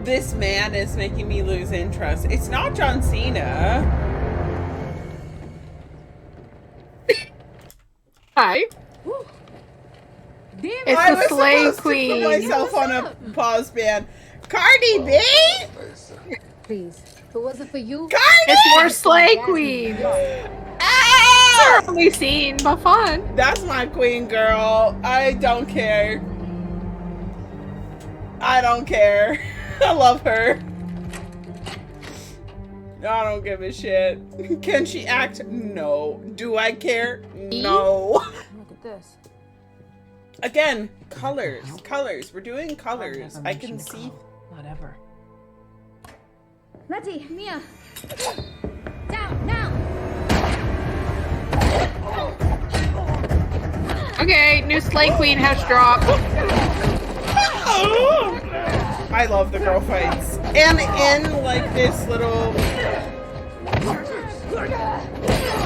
this man is making me lose interest. It's not John Cena. Hi. It's I the was Slay supposed Queen. to put myself on a pause band. Cardi B? Please. If it wasn't for you, Cardi! It's more Slay Queen. Ah! Only scene, but fun. That's my queen, girl. I don't care. I don't care. I love her. I don't give a shit. Can she act? No. Do I care? No. Look at this. Again, colors. Colors. We're doing colors. I can see. Not ever. Letty, Mia. Down, now. Okay, new Slay Queen has dropped. I love the girl fights. And in like this little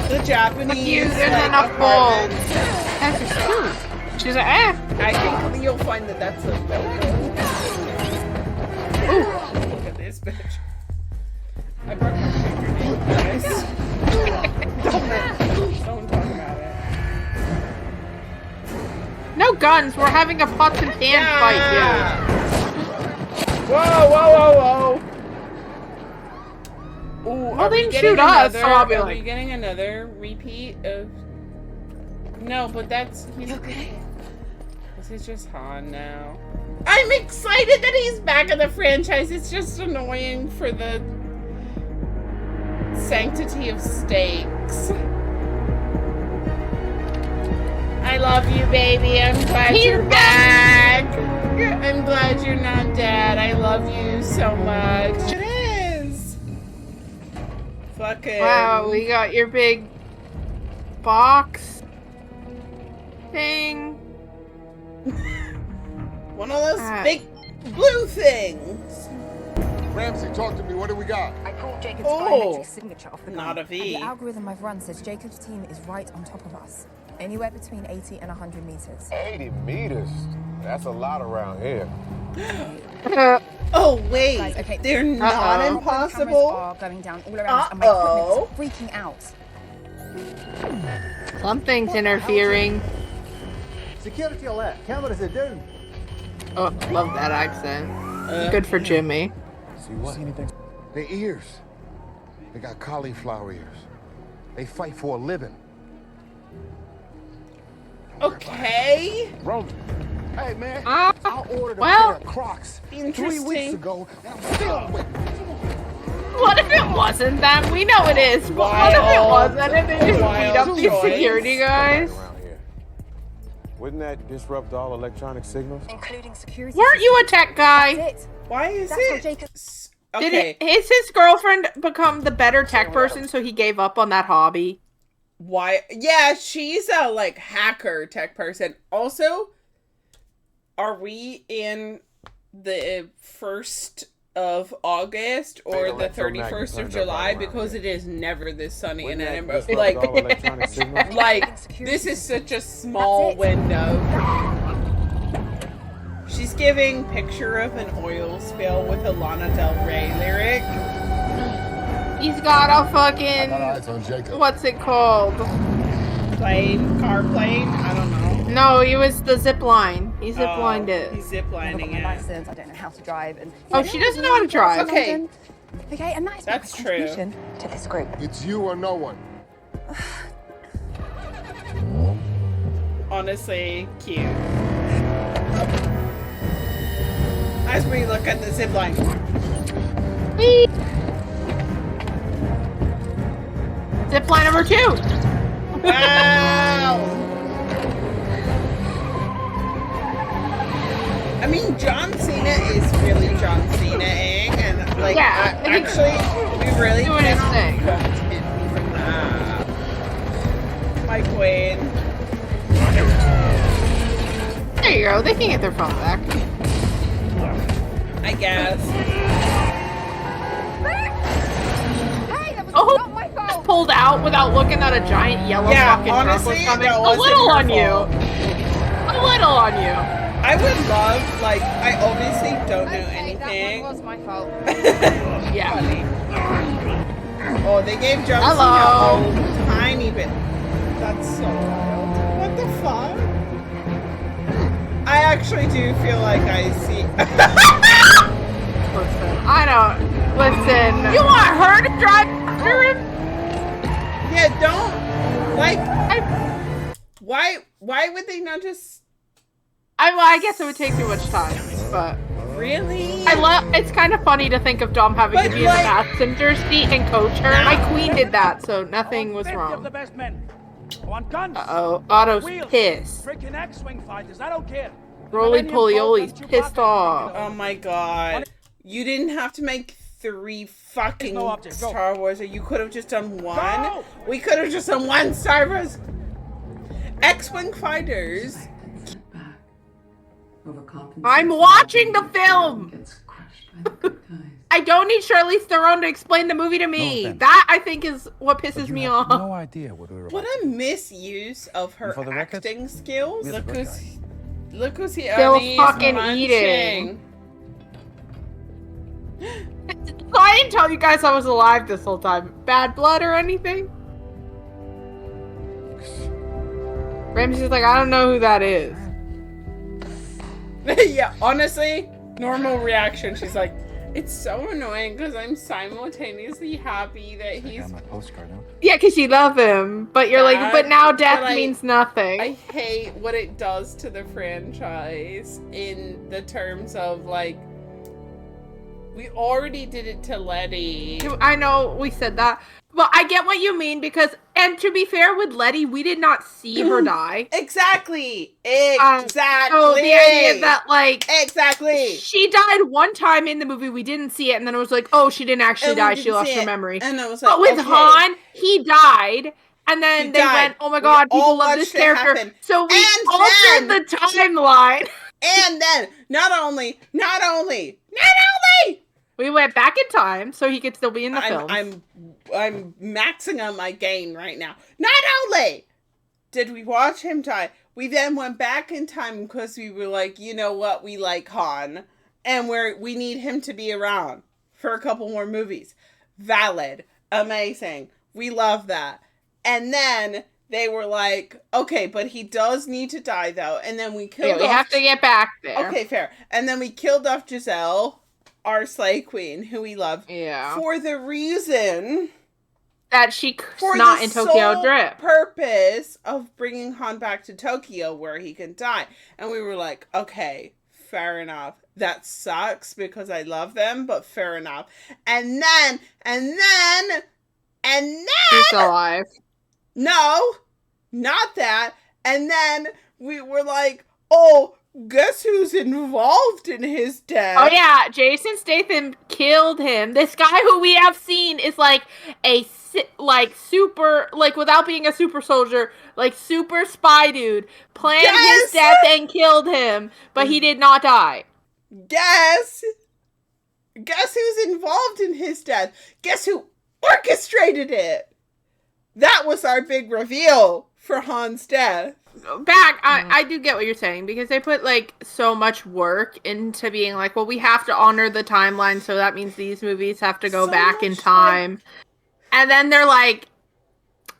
the Japanese There's like, enough apartment. balls. She's like, I think you'll find that that's a Ooh. Look at this bitch. I broke my fingernail, guys. Don't talk about it. No guns. We're having a pots and pans fight here. Whoa. Ooh, Well, they didn't shoot us, so I'll be are like... we getting another repeat of... No, but that's... He's okay. This is just Han now. I'm excited that he's back in the franchise. It's just annoying for the sanctity of stakes. I love you, baby. I'm glad you're back. I'm glad you're not dead. I love you so much. It is. Fucking. Wow, we got your big box thing. One of those big blue things. Ramsey, talk to me. What do we got? I pulled Jacob's biometric signature off the gun. Not a V. And the algorithm I've run says Jacob's team is right on top of us. Anywhere between 80 and 100 meters. 80 meters? That's a lot around here. Oh, wait. Guys, okay. They're not impossible? Cameras are going down all around and my equipment is freaking out. Something's interfering. Security alert. Cameras are down. Oh, love that accent. Good for Jimmy. See what? See anything? Their ears. They got cauliflower ears. They fight for a living. Okay. Roman. Hey, man. I ordered a well, pair of Crocs 3 interesting. weeks ago, and I'm still waiting. What if it wasn't them? We know it is. What if it wasn't? And they just beat up these security guys? Wouldn't that disrupt all electronic signals? Including security. Weren't you a tech guy? Why is it? Okay. Is his girlfriend become the better tech person, so he gave up on that hobby? Why? Yeah, she's a like hacker tech person. Also, are we in the 1st of August or the 31st of July? Because it is never this sunny in Edinburgh. Like this is such a small window. She's giving picture of an oil spill with a Lana Del Rey lyric. He's got a fucking... What's it called? Car plane? I don't know. No, it was the zip line. He zip-lined it. He's zip-lining it. License. I don't know how to drive. And oh, she doesn't know how to drive. Okay. Okay, and that is That's my true. contribution to this group. It's you or no one. Honestly, cute. As we look at the zip line. Whee! Zip line number 2. Wow. I mean, John Cena is really John Cena-ing, and like, Yeah, actually, we really doing his thing. My queen. There you go. They can get their phone back. I guess. Oh, who just pulled out without looking at a giant yellow fucking honestly, truck was coming? that A wasn't little her on you. fault. A little on you. I would love, like, I obviously don't know anything. That was my fault. Yeah. Funny. Oh, they gave John Hello. Cena a tiny bit. That's so wild. What the fuck? I actually do feel like I see. Listen, I don't. Listen. You want her to drive after him? Yeah, don't. Like, why would they not just. I guess it would take too much time, but. Really? It's kind of funny to think of Dom having to be in the passenger seat and coach her. My queen did that, so nothing was wrong. Uh-oh. Otto's pissed. Freaking X-Wing fighters, I don't care. Roly Polioli's pissed off. Oh my god. You didn't have to make 3 fucking Star Wars, or you could have just done 1. We could have just done 1 Star Wars. X-Wing fighters. I'm watching the film! I don't need Charlize Theron to explain the movie to me. That, I think, is what pisses me off. No idea what we were What a misuse of her acting skills. Look who's here. Still fucking eating. So I didn't tell you guys I was alive this whole time. Bad blood or anything? Ramsey's like, I don't know who that is. Yeah, honestly, normal reaction. She's like, it's so annoying because I'm simultaneously happy that he's. My postcard, huh? Yeah, because you love him, but you're like, but now death means nothing. I hate what it does to the franchise in the terms of like, we already did it to Letty. I know we said that, but I get what you mean because, and to be fair with Letty, we did not see her die. Exactly. So the idea that like she died one time in the movie, we didn't see it, and then it was like, oh, she didn't actually die, she lost her memory. And it was like, but with okay. Han, he died. And then they went, oh my god, people love this character. Happen. So we altered the timeline. And then, not only, we went back in time so he could still be in the film. I'm maxing on my gain right now. Not only did we watch him die, we then went back in time because we were like, you know what, we like Han, and we need him to be around for a couple more movies. Valid, amazing, we love that. And then they were like, okay, but he does need to die though. And then we killed. Yeah, we have to get back there. Okay, fair. And then we killed off Giselle, our Slay Queen, who we love. Yeah. For the reason that she's not in Tokyo Drift. Purpose of bringing Han back to Tokyo where he can die. And we were like, okay, fair enough. That sucks because I love them, but fair enough. And then he's alive. No, not that. And then we were like, oh, guess who's involved in his death? Oh yeah, Jason Statham killed him. This guy who we have seen is like a super, like without being a super soldier, like super spy dude, planned his death and killed him, but he did not die. Guess who's involved in his death? Guess who orchestrated it? That was our big reveal for Han's death. I do get what you're saying because they put like so much work into being like, well, we have to honor the timeline, so that means these movies have to go back in time. And then they're like,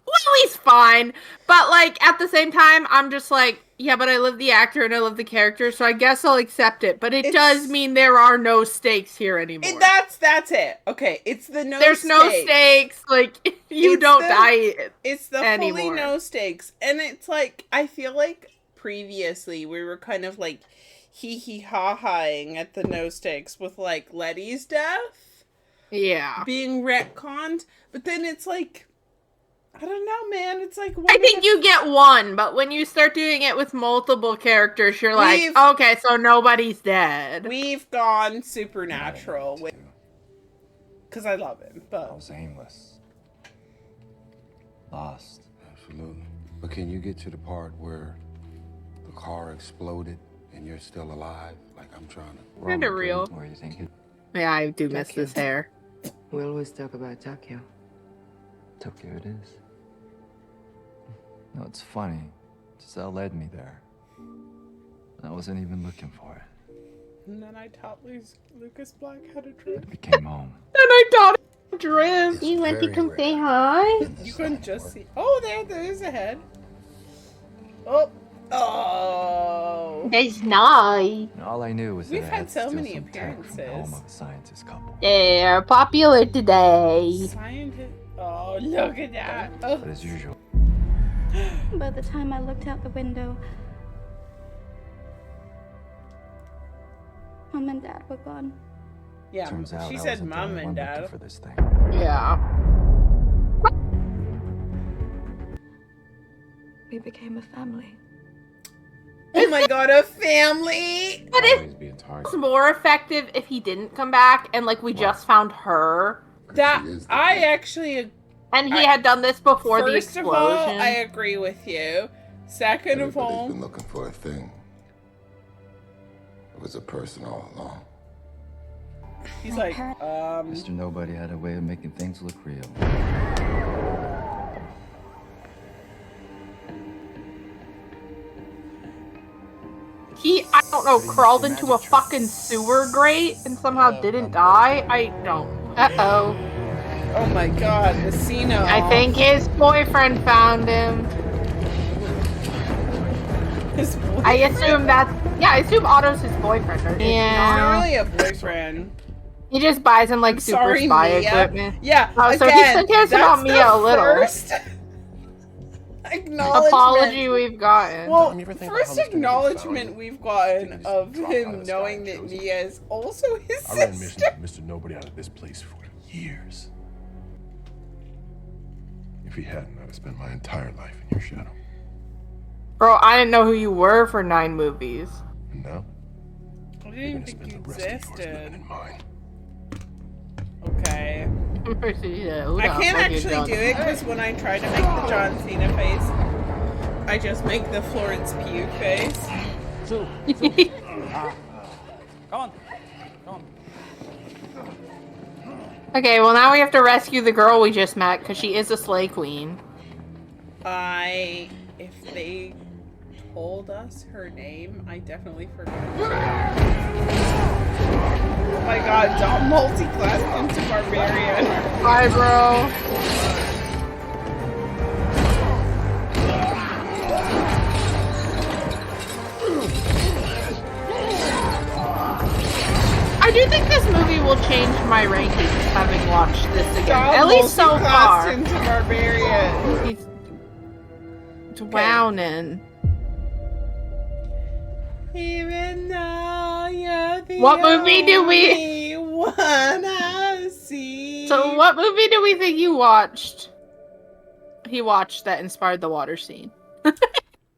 well, he's fine. But like at the same time, I'm just like, Yeah, but I love the actor and I love the character, so I guess I'll accept it. But it does mean there are no stakes here anymore. That's it. Okay, it's the no There's stakes. no stakes. Like, you don't die It's the anymore. fully no stakes. And it's like, I feel like previously we were kind of like hee-hee-ha-haing at the no stakes with like Letty's death. Yeah. Being retconned. But then it's like, I don't know, man. It's like... I think you get one, but when you start doing it with multiple characters, you're like, okay, so nobody's dead. We've gone supernatural with... Because I love him, but... I was aimless. Lost. Absolutely. But can you get to the part where the car exploded and you're still alive? Like I'm trying to... Kind of real. Where you think it... Yeah, I do miss this hair. We always talk about Tokyo. Tokyo it is. No, it's funny. Giselle led me there. I wasn't even looking for it. And then I taught Lucas Black how to drift. It became home. And I taught him to drift. You want to come say hi? You can just see... Oh, there's a head. Oh. That's nice. And all I knew was that We've I had to so steal many some tech from the home of a scientist couple. They're popular today. Scientist... Oh, look at that. Oh. But as usual. By the time I looked out the window, Mom and Dad were gone. Yeah, Turns out she I said wasn't the Mom only and one Dad. looking for this thing. Yeah. We became a family. Oh my god, a family! But it's more effective if he didn't come back and like we just found her. That I actually... And he had done this before the First explosion. of all, I agree with you. Second of all... Everybody's been looking for a thing. It was a person all along. He's like, Mr. Nobody had a way of making things look real. I don't know, crawled into a fucking sewer grate and somehow didn't die? I don't. Uh-oh. Oh my god, the Casino. I think his boyfriend found him. His boyfriend? I assume that's... Yeah, I assume Otto's his boyfriend. Or He's not really a boyfriend. He just buys him, like, super spy equipment. Yeah, oh, so he cares about Mia a little. First acknowledgement. Apology we've gotten. Well, first acknowledgement we've gotten of him knowing that Mia is also his I ran sister. Mr. Nobody out of this place for years. If he hadn't, I'd have spent my entire life in your shadow. Bro, I didn't know who you were for 9 movies. And now? I didn't even think you existed. In mine. Okay. Yeah, I can't actually do it because when I try to make the John Cena face, I just make the Florence Pugh face. Come on. Okay, well now we have to rescue the girl we just met because she is a slay queen. If they told us her name, I definitely forgot. Oh my god, Dom multi-class into Barbarian. Hi, bro. I do think this movie will change my rankings having watched this again. Dom At least so multi-classed far. into Barbarian. He's drowning. Even though you're the What movie do we... only one I see. So what movie do we think you watched? He watched that inspired the water scene.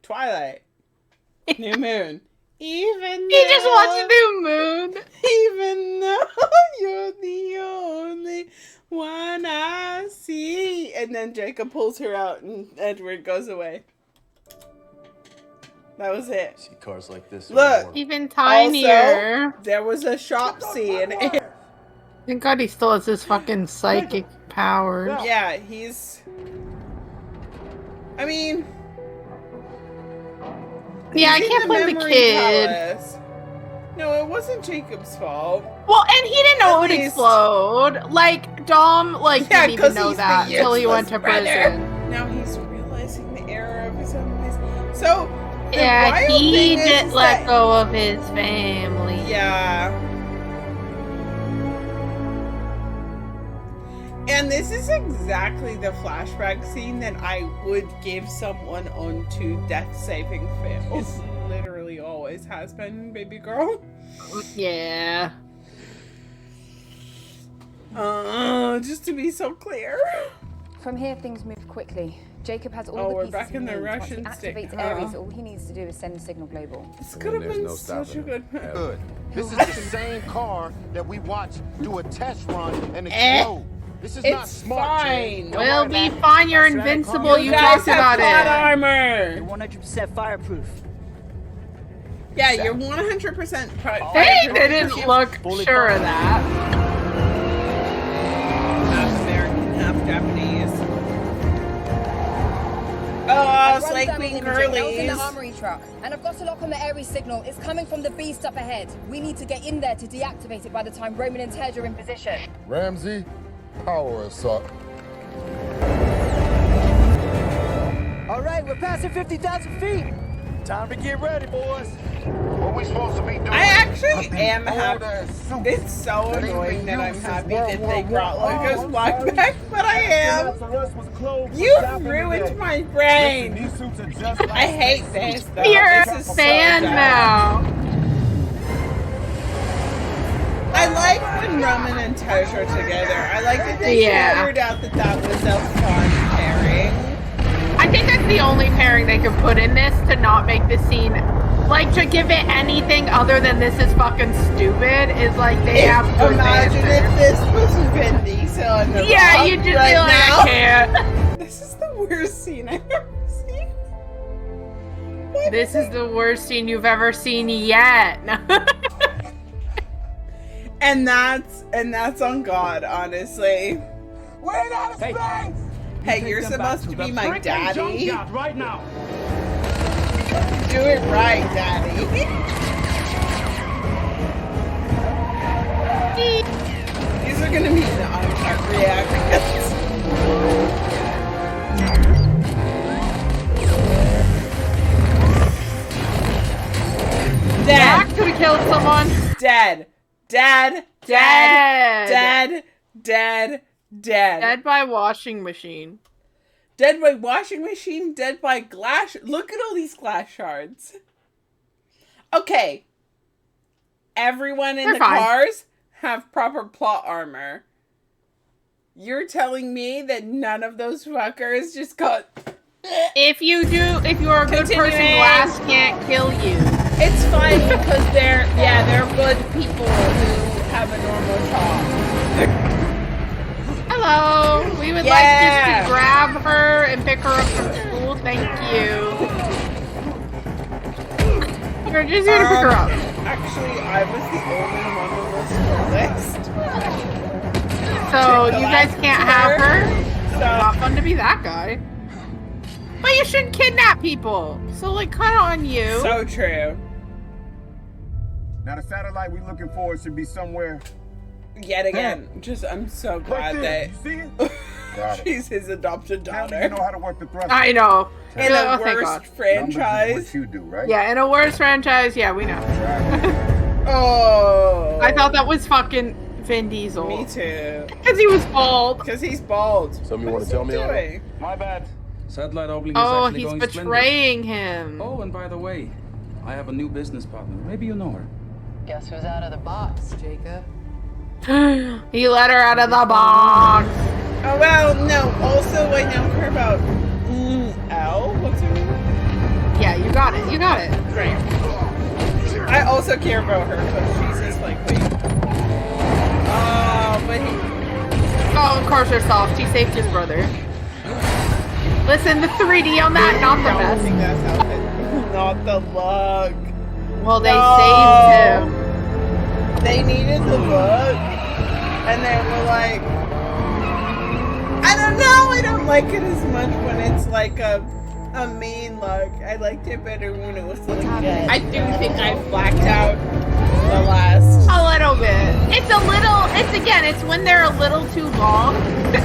Twilight. New Moon. Even He just watched New Moon. Even though you're the only one I see. And then Jacob pulls her out and Edward goes away. That was it. See cars like this. Look. Even tinier. Also, there was a shop scene. Thank God he still has his fucking psychic powers. Yeah, he's... I mean... Yeah, I he's in can't blame the memory kid. palace. No, it wasn't Jacob's fault. Well, and he didn't know At it would least- explode. Like, Dom, like, Yeah, didn't even 'cause know he's that the until he went to useless brother. prison. Now he's realizing the error of his own ways. So, Yeah, he thing is did let that- go of his family. Yeah. And this is exactly the flashback scene that I would give someone onto Death Saving Film. It literally always has been, baby girl. Yeah. Just to be so clear. From here, things move quickly. Jacob has all Oh, the we're pieces back he in the needs. Russian Once he stick, activates huh? Ares, all he needs to do is send the signal global. This could have been no such a stopping good. Good. This is the same car that we watched do a test run and explode. This is not It's smart, fine. Jay. We'll be fine. You're invincible. You guys talked have about plot it. armor. You're 100% fireproof. Yeah, you're 100% They didn't look sure of that. Half American, half Japanese. Oh, I've run Slake down Queen the imaging. I was in the girlies. armory truck, and I've got to lock on the Ares signal. It's coming from the beast up ahead. We need to get in there to deactivate it by the time Roman and Tej are in position. Ramsey, power us up. All right, we're passing 50,000 feet. Time to get ready, boys. What we supposed to be doing? I actually am happy. It's so annoying that I'm happy that they brought Lucas Black back, but I am. You've ruined my brain. I hate this, though. You're This a is so fan dumb. now. I like when Roman and Tej are together. I like that they figured out that that was a fun pairing. I think that's the only pairing they could put in this to not make the scene, like, to give it anything other than this is fucking stupid, is like they have to Imagine if this was Vin Diesel and the yeah, Rock you just right be like, now. I can't. This is the worst scene I've ever seen. This is the worst scene you've ever seen yet. And that's on God, honestly. We're out of space! Hey, you're supposed to be my daddy. Right now. Do it right, daddy. These are gonna be the uncut reactions. Dead. Could have killed someone. Dead. Dead. Dead. Dead. Dead. Dead. Dead by washing machine. Dead by washing machine. Dead by glass. Look at all these glass shards. Okay. Everyone in They're the fine. cars have proper plot armor. You're telling me that none of those fuckers just got... If you are a good person, glass can't kill you. It's fine because they're good people who have a normal job. Hello. We would like just to grab her and pick her up from school. Thank you. We're just here to pick her up. Actually, I was the only one on this list. So you guys can't have her? So, not fun to be that guy. But you shouldn't kidnap people. So like kind of on you. So true. Now the satellite we're looking for should be somewhere. Yet again, I'm so glad that she's his adopted daughter. You know how to work the thrust. I know. In Oh, a thank worst God. franchise. What you do, right? Yeah, in a worse franchise, yeah, we know. Oh. I thought that was fucking Vin Diesel. Me too. Because he was bald. Because he's bald. Something you want to tell me on it? My bad. Satellite Oblique is Oh, actually he's going betraying him. splendid. Oh, and by the way, I have a new business partner. Maybe you know her. Guess who's out of the box, Jacob? He let her out of the box. Oh, well, no. Also, I now care about Elle. What's her name? Yeah, you got it. You got it. Great. I also care about her because she's his, like, wait. Oh, but he... Oh, of course they're soft. He saved his brother. Listen, the 3D on that, not the best. I think that's how it... Not the look. Well, they saved him. They needed the look. And they were like... I don't know. I don't like it as much when it's like a mean look. I liked it better when it was looking good. I do think I've blacked out the last... A little bit. It's when they're a little too long.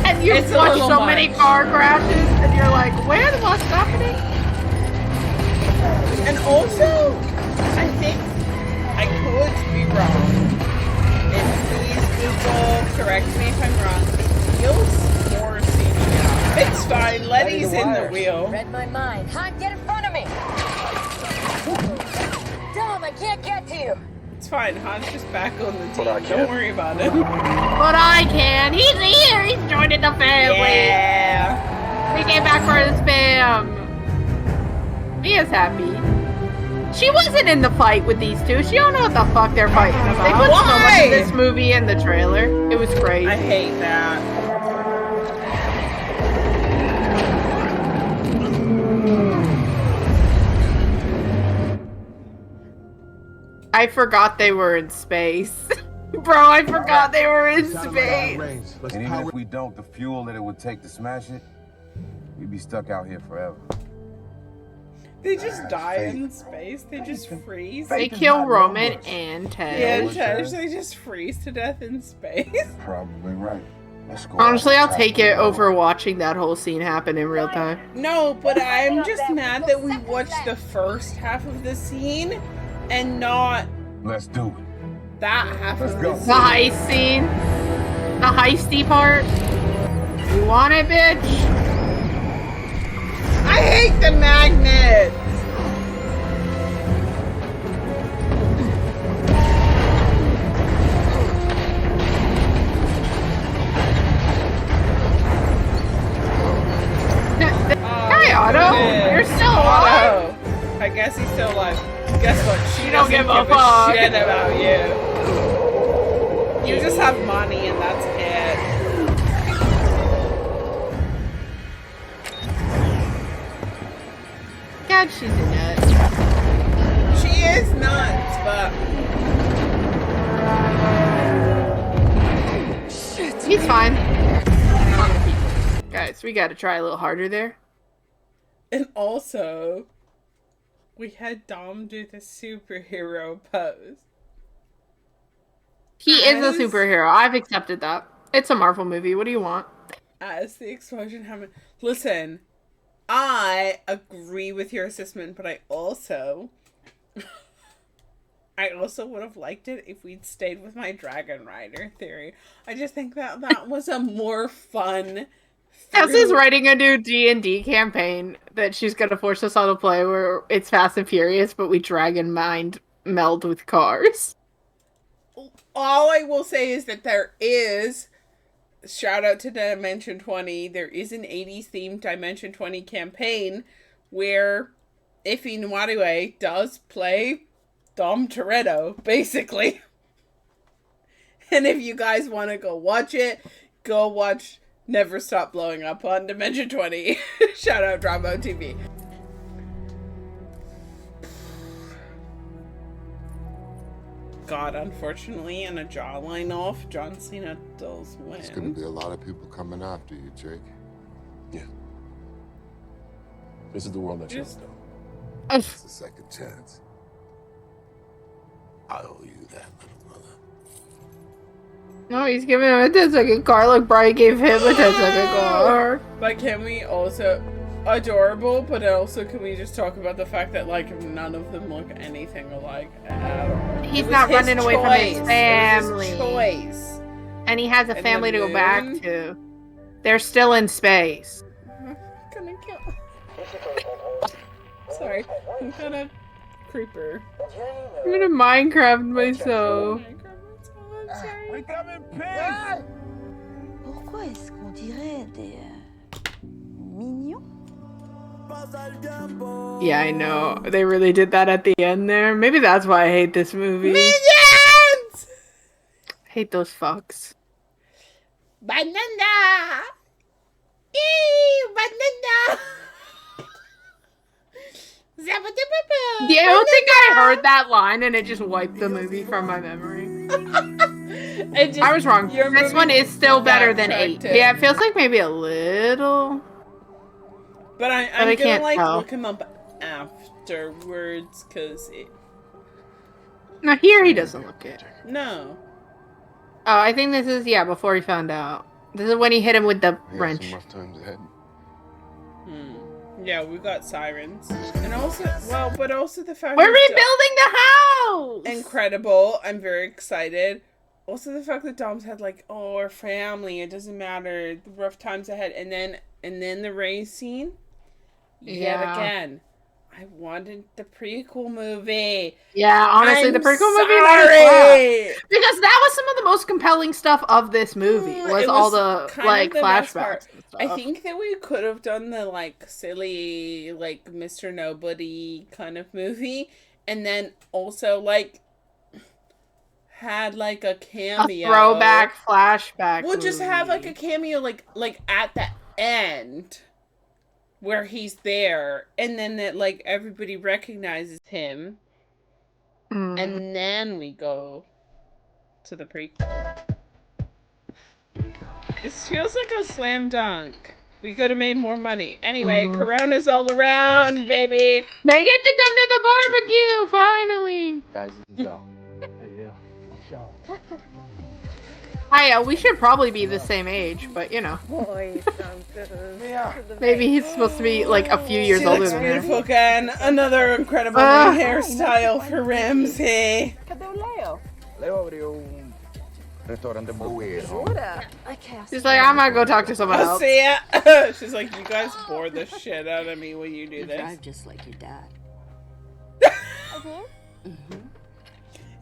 And you've watched so many car crashes. And you're like, where the fuck's happening? And read my mind. Han, get in front of me! Dom, I can't get to you! It's fine. Han's just back on the team. Don't worry about it. But I can. He's here. He's joining the family. Yeah. We came back for his fam. Mia's happy. She wasn't in the fight with these two. She don't know what the fuck they're fighting about. They put so much of this movie in the trailer. It was crazy. I hate that. I forgot they were in space. Bro, I forgot they were in space. And even if we don't, the fuel that it would take to smash it, we'd be stuck out here forever. They just die in space. They just freeze. They kill Roman and Tej. Yeah, Tej. They just freeze to death in space. Probably right. Honestly, I'll take it over watching that whole scene happen in real time. No, but I'm just mad that we watched the first half of the scene and not Let's do it. that half of the scene. The heist scene. The heisty part. You want it, bitch? I hate the magnets! Hey, Otto! You're still alive! Otto. I guess he's still alive. Guess what? She don't doesn't give a fuck. shit about you. You just have money and that's it. God, she's a nut. She is nuts, but shit, he's fine. Guys, we gotta try a little harder there. and also we had Dom do the superhero pose. He is a superhero. I've accepted that. It's a Marvel movie. What do you want? As the explosion happened. Listen, I agree with your assessment, but I also would have liked it if we'd stayed with my Dragon Rider theory. I just think that was a more fun. Tessa's writing a new D&D campaign that she's gonna force us all to play where it's Fast and Furious, but we dragon mind meld with cars. All I will say is that there is, shout out to Dimension 20, there is an 80s themed Dimension 20 campaign where Ife Nwadue does play Dom Toretto, basically. And if you guys want to go watch it, go watch Never Stop Blowing Up on Dimension 20. Shout out Drama TV. God, unfortunately, in a jawline off, John Cena does win. There's gonna be a lot of people coming after you, Jake. Yeah. This is the world that you Just- know. It's a second chance. I owe you that, little brother. No, he's giving him a 10-second car like Brian gave him a 10-second car. But can we also, adorable, but also can we just talk about the fact that, like, none of them look anything alike at all? He's It was not his running away from his choice. family. It was his choice. And he has a And family to the go back moon? to. They're still in space. Gonna kill. Sorry, I'm kinda creeper. I'm gonna Minecraft myself. We come in peace! Pourquoi est-ce qu'on dirait des mignons? Yeah, I know. They really did that at the end there. Maybe that's why I hate this movie. Minions! Hate those fucks. Banana! Eee, banana! Yeah, I don't think I heard that line and it just wiped the movie from my memory. I was wrong. This one is still better than 8. Yeah, it feels like maybe a little. But I'm I gonna can't like tell. look him up afterwards, cause it... No, here he doesn't look good. No. Oh, I think this is, before he found out. This is when he hit him with the wrench. Some rough times ahead. Yeah, we got sirens. And also, well, but also the fact We're that rebuilding the house! Incredible. I'm very excited. Also the fact that Dom's had like, oh, our family, it doesn't matter, the rough times ahead, and then the race scene. Yet again, I wanted the prequel movie. Yeah, honestly, the prequel movie sorry. because that was some of the most compelling stuff of this movie. Was all the like flashbacks and stuff. I think that we could have done the like silly like Mr. Nobody kind of movie, and then also like had like a cameo, a throwback flashback. We'll just have like a cameo, like at the end where he's there, and then that like everybody recognizes him, and then we go to the prequel. It feels like a slam dunk. We could have made more money. Anyway, Corona's all around, baby. They get to come to the barbecue finally. Guys, this is Joe. Hiya, we should probably be the same age, but you know. Maybe he's supposed to be like a few years older than her. Beautiful again. Another incredible new hairstyle for Ramsey. Leo abrió un restaurante muy bueno. She's like, I'm gonna go talk to someone else. See ya. She's like, you guys bore the shit out of me when you do this. Drive just like your dad.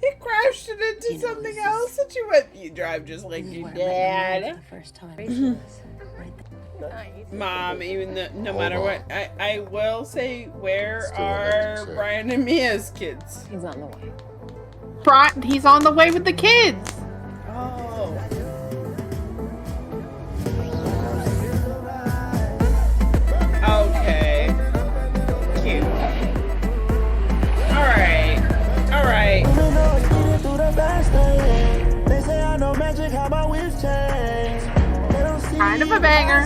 He crashed it into something else, and you went, you drive just like your dad. First time. Mom, even though, no matter what, I will say, where are Brian and Mia's kids? He's on the way. He's on the way with the kids. Oh. Okay. Cute. Alright. Alright. Kind of a banger.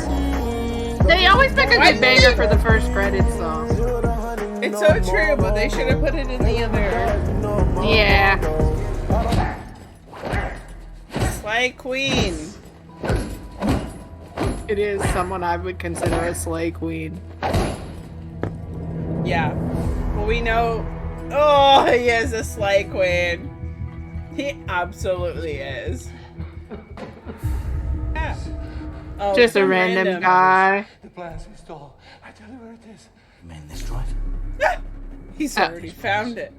They always pick a good banger for the first credits song. It's so true, but they should have put it in the other. Yeah. Slay Queen. It is someone I would consider a slay queen. Yeah. Well, we know. Oh, he is a slay queen. He absolutely is. Yeah. Oh, just a random guy. The plans installed. I tell you where it is. Man, this drive. He's already found it.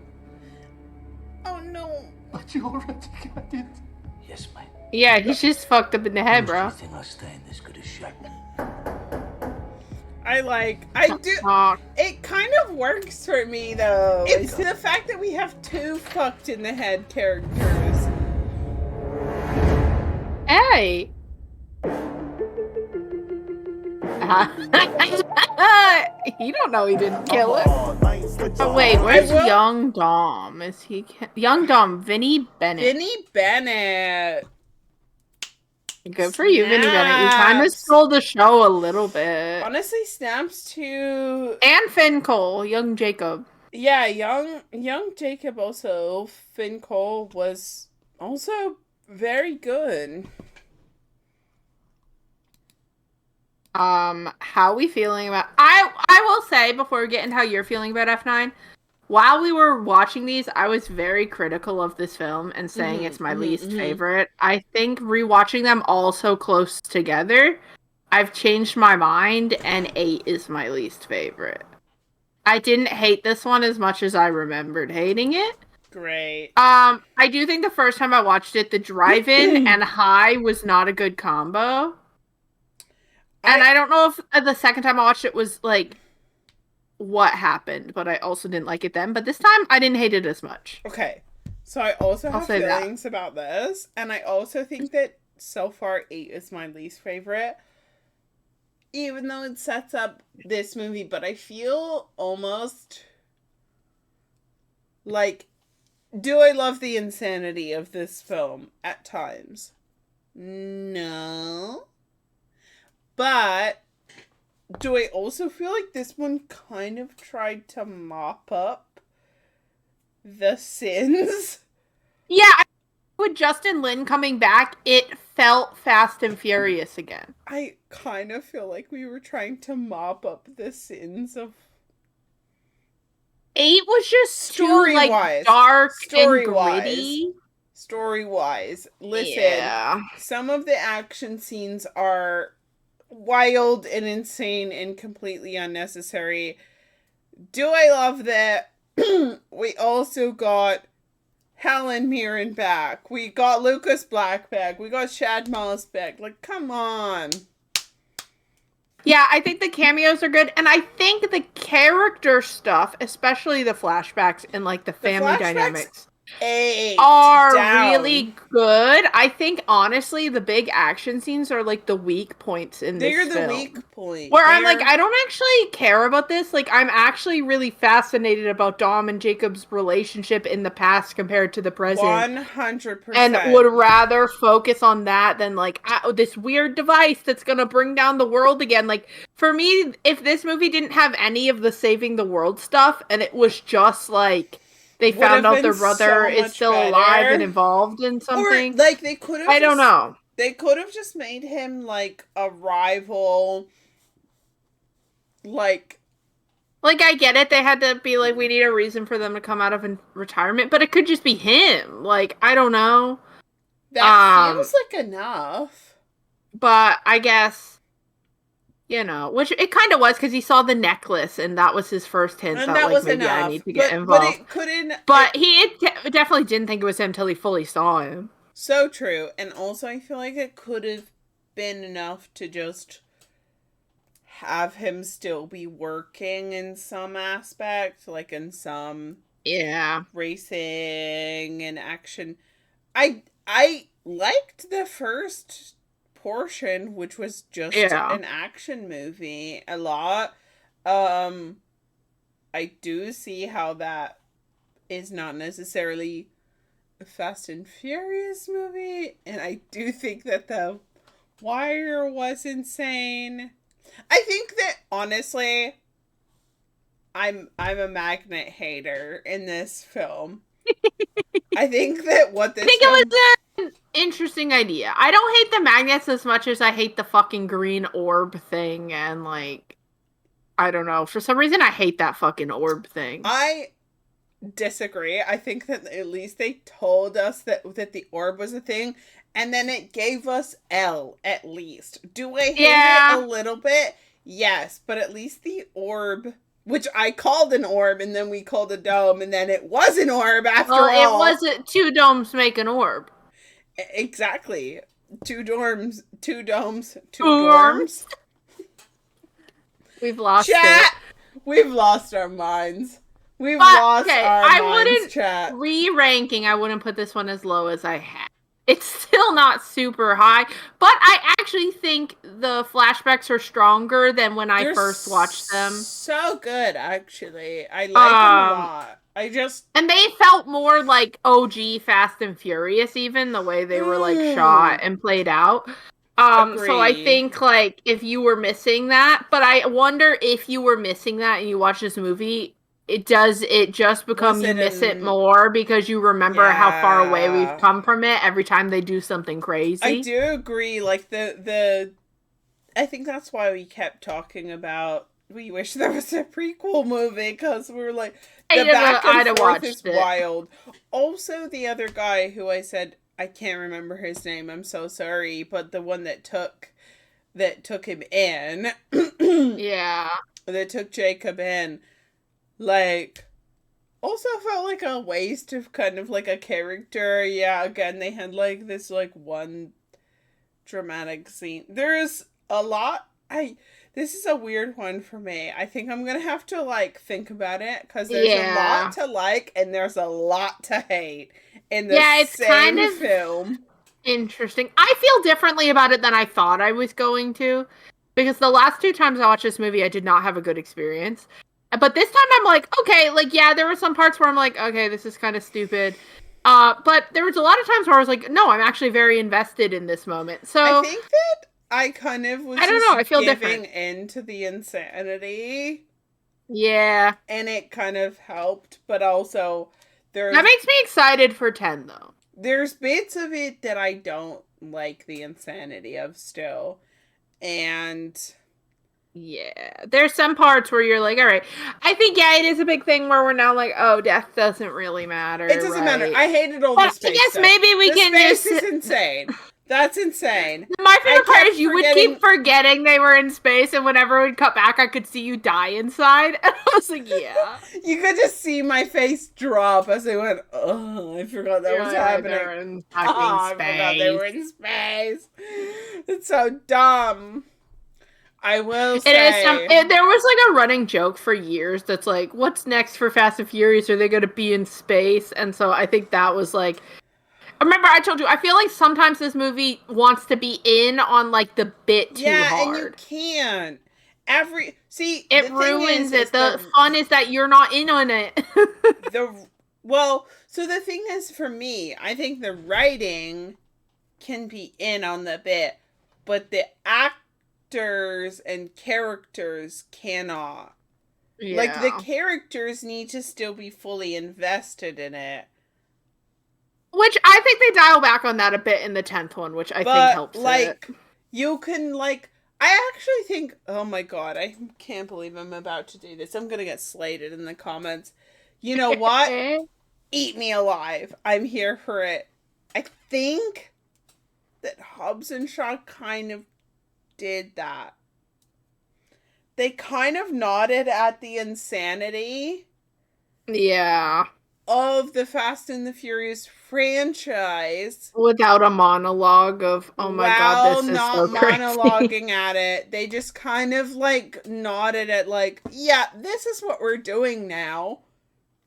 Oh no. But you already got it. Yes, mate. Yeah, he's just fucked up in the head, bro. Think I stay in this good a shape. I do. It kind of works for me though. It's the fact that we have two fucked in the head characters. Hey. You don't know he didn't kill him. Oh wait, where's Young Dom? Is he Young Dom? Vinny Bennett. Vinny Bennett. Good for you, Vinny Bennett. You kind of stole the show a little bit. Honestly, snaps to and Finn Cole, young Jacob. Yeah, young Jacob also. Finn Cole was also very good. How are we feeling about? I will say before we get into how you're feeling about F9. While we were watching these, I was very critical of this film and saying it's my least favorite. I think rewatching them all so close together, I've changed my mind, and 8 is my least favorite. I didn't hate this one as much as I remembered hating it. Great. I do think the first time I watched it, the drive-in and high was not a good combo. And I don't know if the second time I watched it was like what happened, but I also didn't like it then. But this time I didn't hate it as much. Okay. So I also have feelings about this, and I also think that so far 8 is my least favorite. Even though it sets up this movie, but I feel almost like, do I love the insanity of this film at times? No. But do I also feel like this one kind of tried to mop up the sins? Yeah, with Justin Lin coming back, it felt Fast and Furious again. I kind of feel like we were trying to mop up the sins of 8 was just too like dark and gritty. Story-wise, listen, some of the action scenes are wild and insane and completely unnecessary. Do I love that we also got Helen Mirren back? We got Lucas Black back. We got Shad Moss back. Like, come on. Yeah, I think the cameos are good, and I think the character stuff, especially the flashbacks and like the family dynamics, are really good. I think honestly, the big action scenes are like the weak points in this film. They're the weak point. Where I'm like, I don't actually care about this. Like, I'm actually really fascinated about Dom and Jacob's relationship in the past compared to the present. 100%. And would rather focus on that than like this weird device that's gonna bring down the world again. Like, for me, if this movie didn't have any of the saving the world stuff and it was just like they found out their brother is still alive and involved in something, or like they could have, I don't know. They could have just made him like a rival. Like I get it. They had to be like, we need a reason for them to come out of retirement, but it could just be him. Like, I don't know. That feels like enough. But I guess, you know, which it kind of was because he saw the necklace and that was his first hint that like, was maybe enough. I need to get involved. But it couldn't. But he definitely didn't think it was him until he fully saw him. So true. And also, I feel like it could have been enough to just have him still be working in some aspect, like in some racing and action. I liked the first portion, which was just an action movie, a lot. I do see how that is not necessarily a Fast and Furious movie, and I do think that the wire was insane. I think that honestly, I'm a magnet hater in this film. I think that what this it was an interesting idea. I don't hate the magnets as much as I hate the fucking green orb thing, and like, I don't know. For some reason, I hate that fucking orb thing. I disagree. I think that at least they told us that the orb was a thing, and then it gave us L at least. Do I hate it a little bit? Yes, but at least the orb, which I called an orb, and then we called a dome, and then it was an orb after all. It wasn't two domes make an orb. Exactly. Two domes, two dorms. We've lost chat. We've lost our minds. We've lost our minds, chat. Re-ranking, I wouldn't put this one as low as I had. It's still not super high, but I actually think the flashbacks are stronger than when I first watched them. So good, actually. I like them a lot. And they felt more like OG Fast and Furious, even the way they were like shot and played out. So I think like if you were missing that, but I wonder if you were missing that and you watch this movie, it just become you miss it more because you remember how far away we've come from it every time they do something crazy. I do agree. Like I think that's why we kept talking about we wish there was a prequel movie because we were like the back and forth is wild. Also, the other guy who I said I can't remember his name. I'm so sorry, but the one that took him in, that took Jacob in. Like, also felt like a waste of kind of like a character. Yeah, again, they had like this like one dramatic scene. There's a lot. This is a weird one for me. I think I'm gonna have to like think about it because there's a lot to like and there's a lot to hate in the same kind of film. Interesting. I feel differently about it than I thought I was going to, because the last two times I watched this movie, I did not have a good experience. But this time I'm like, okay, like, yeah, there were some parts where I'm like, okay, this is kind of stupid. But there was a lot of times where I was like, no, I'm actually very invested in this moment. So I think that I kind of was I feel giving into the insanity. Yeah. And it kind of helped, but also that makes me excited for 10, though. There's bits of it that I don't like the insanity of still. And yeah, there's some parts where you're like, all right. I think, it is a big thing where we're now like, oh, death doesn't really matter. It doesn't matter. I hated all the space I guess stuff. maybe we can space is insane. That's insane. My favorite part is you would forgetting- keep forgetting they were in space, and whenever we'd cut back, I could see you die inside. And I was like, yeah. You could just see my face drop as I went, oh, I forgot that was happening. They're in I fucking forgot they were in space. It's so dumb. I will say. There was like a running joke for years that's like, what's next for Fast and Furious? Are they going to be in space? And so I think that was like, remember I told you, I feel like sometimes this movie wants to be in on like the bit too hard. And you can't. It ruins it. The fun is that you're not in on it. So the thing is, for me, I think the writing can be in on the bit, but the actors and characters cannot. Yeah. Like, the characters need to still be fully invested in it. Which I think they dial back on that a bit in the 10th one, which I think helps it. You can, I actually think, oh my god, I can't believe I'm about to do this. I'm gonna get slated in the comments. You know what? Eat me alive. I'm here for it. I think that Hobbs and Shaw kind of did that. They kind of nodded at the insanity. Yeah. Of the Fast and the Furious franchise. Without a monologue of, oh my god, this is so crazy. Not monologuing at it. They just kind of nodded at yeah, this is what we're doing now.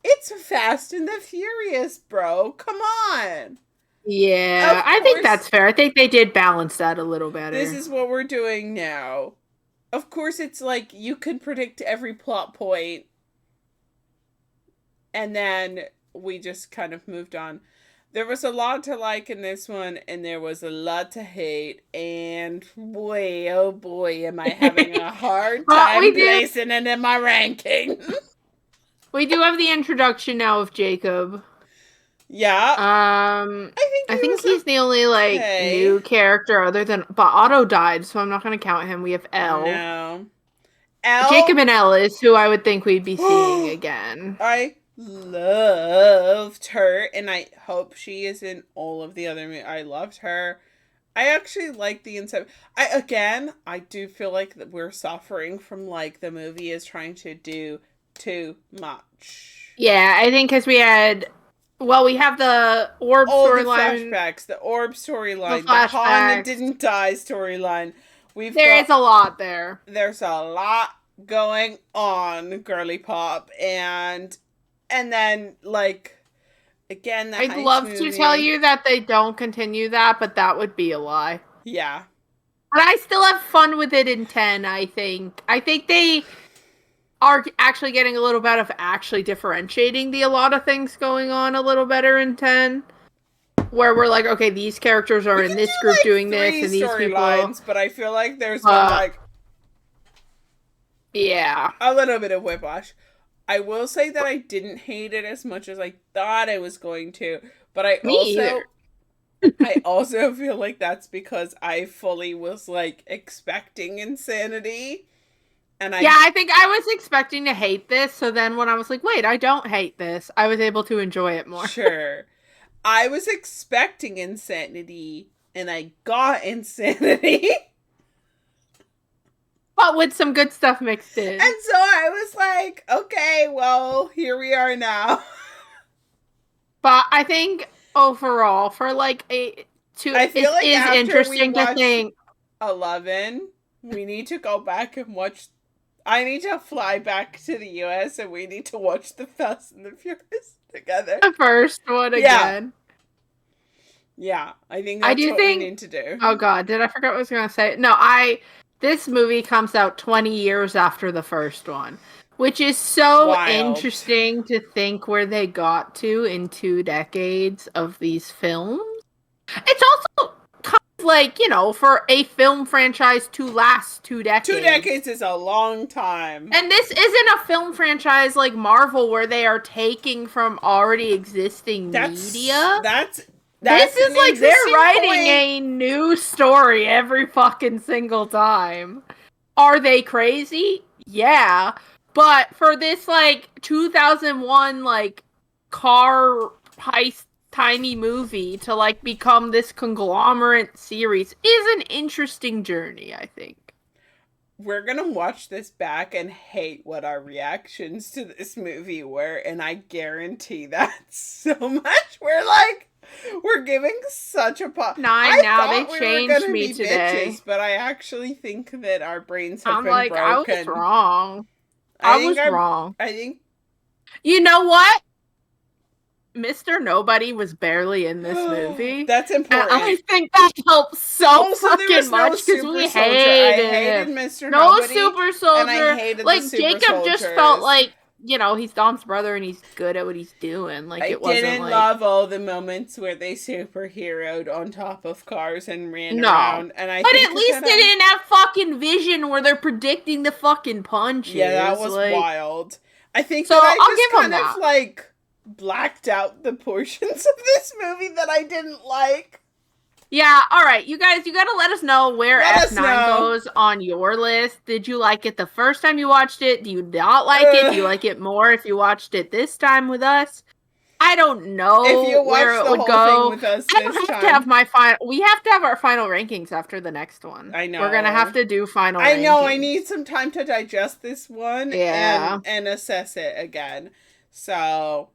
It's Fast and the Furious, bro. Come on. Yeah, I think that's fair. I think they did balance that a little better. This is what we're doing now. Of course, it's you can predict every plot point. And then we just kind of moved on. There was a lot to like in this one, and there was a lot to hate. And boy, oh boy, am I having a hard time placing it in my ranking. We do have the introduction now of Jacob. Yeah. I think he's the only new character other than, but Otto died, so I'm not going to count him. We have Elle. No. Elle? Jacob and Elle is who I would think we'd be seeing again. I loved her, and I hope she is in all of the other movies. I loved her. I actually like the inside. I do feel like that we're suffering from the movie is trying to do too much. Yeah, I think because we have the orb storyline. The flashbacks, the orb storyline, the Han that didn't die storyline. There is a lot there. There's a lot going on, girly pop, and then again, the I'd love movie. to tell you that they don't continue that, but that would be a lie. Yeah. But I still have fun with it in 10, I think. I think they are actually getting a little bit of actually differentiating a lot of things going on a little better in 10. Where we're like, okay, these characters are in this group doing this, and these people. Lines, but I feel like there's one yeah, a little bit of whiplash. I will say that I didn't hate it as much as I thought I was going to, but I also feel like that's because I fully was expecting insanity. And I think I was expecting to hate this, so then when I was like, wait, I don't hate this, I was able to enjoy it more. Sure. I was expecting insanity, and I got insanity. But with some good stuff mixed in. And so I was like, okay, well, here we are now. But I think overall, for I feel like after interesting to think. 11, we need to go back and watch. I need to fly back to the US and we need to watch the Fast and the Furious together. The first one again. Yeah, I think that's what we need to do. Oh god, did I forget what I was going to say? No, this movie comes out 20 years after the first one, which is so interesting to think where they got to in 2 decades of these films. It's also kind of for a film franchise to last 2 decades. 2 decades is a long time. And this isn't a film franchise like Marvel where they are taking from already existing media. This is they're writing a new story every fucking single time. Are they crazy? Yeah. But for this 2001 car heist tiny movie to like become this conglomerate series is an interesting journey, I think. We're gonna watch this back and hate what our reactions to this movie were, and I guarantee that so much. We're giving such a pop. They changed me today. Bitches, but I actually think that our brains have been broken. I was wrong. I was wrong. I think. You know what? Mr. Nobody was barely in this movie. That's important. And I think that helps so fucking much because we hated Mr. No Nobody, super soldier. And I hated like the super Jacob soldiers. just felt like, you know, he's Dom's brother and he's good at what he's doing. Like it wasn't didn't love all the moments where they superheroed on top of cars and ran around. And but at least they didn't have fucking vision where they're predicting the fucking punches. Yeah, that was wild. I think so. That I'll give him that. Like blacked out the portions of this movie that I didn't like. Yeah, all right, you guys, you gotta let us know where F9 goes on your list. Did you like it the first time you watched it? Do you not like it? Do you like it more if you watched it this time with us? I don't know if you where it would go. With us I don't have to have my final. We have to have our final rankings after the next one. I know we're gonna have to do final. I know. rankings. I need some time to digest this one. Yeah, and assess it again. So.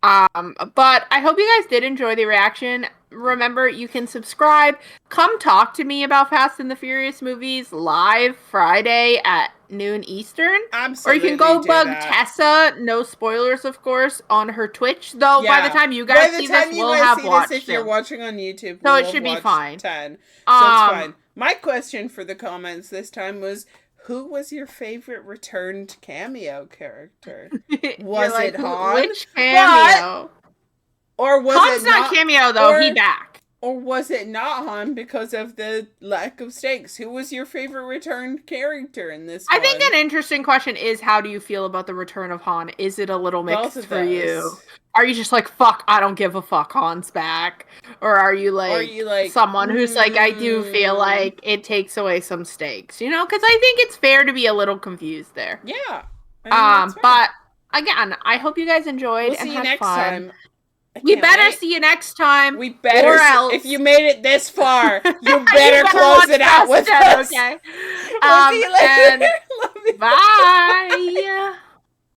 But I hope you guys did enjoy the reaction. Remember, you can subscribe. Come talk to me about Fast and the Furious movies live Friday at noon Eastern. Absolutely. Or you can go bug Tessa, no spoilers, of course, on her Twitch. Though by the time you guys see this, we'll have watched if you're watching on YouTube, so it should be fine. 10. So it's fine. My question for the comments this time was, who was your favorite returned cameo character? Was it Han? Which cameo? Or was Han's it not not cameo though? He back. Or was it not Han because of the lack of stakes? Who was your favorite returned character in this? I think an interesting question is, how do you feel about the return of Han? Is it a little mixed for you? Are you just like, fuck, I don't give a fuck, Han's back? Or are you like someone who's like, I do feel like it takes away some stakes, you know? Because I think it's fair to be a little confused there. Yeah. But again, I hope you guys enjoyed we'll and see had you next fun. time. We better see you next time. We better. Or else. If you made it this far, you better close it out with us. Okay. We'll see you later. Bye.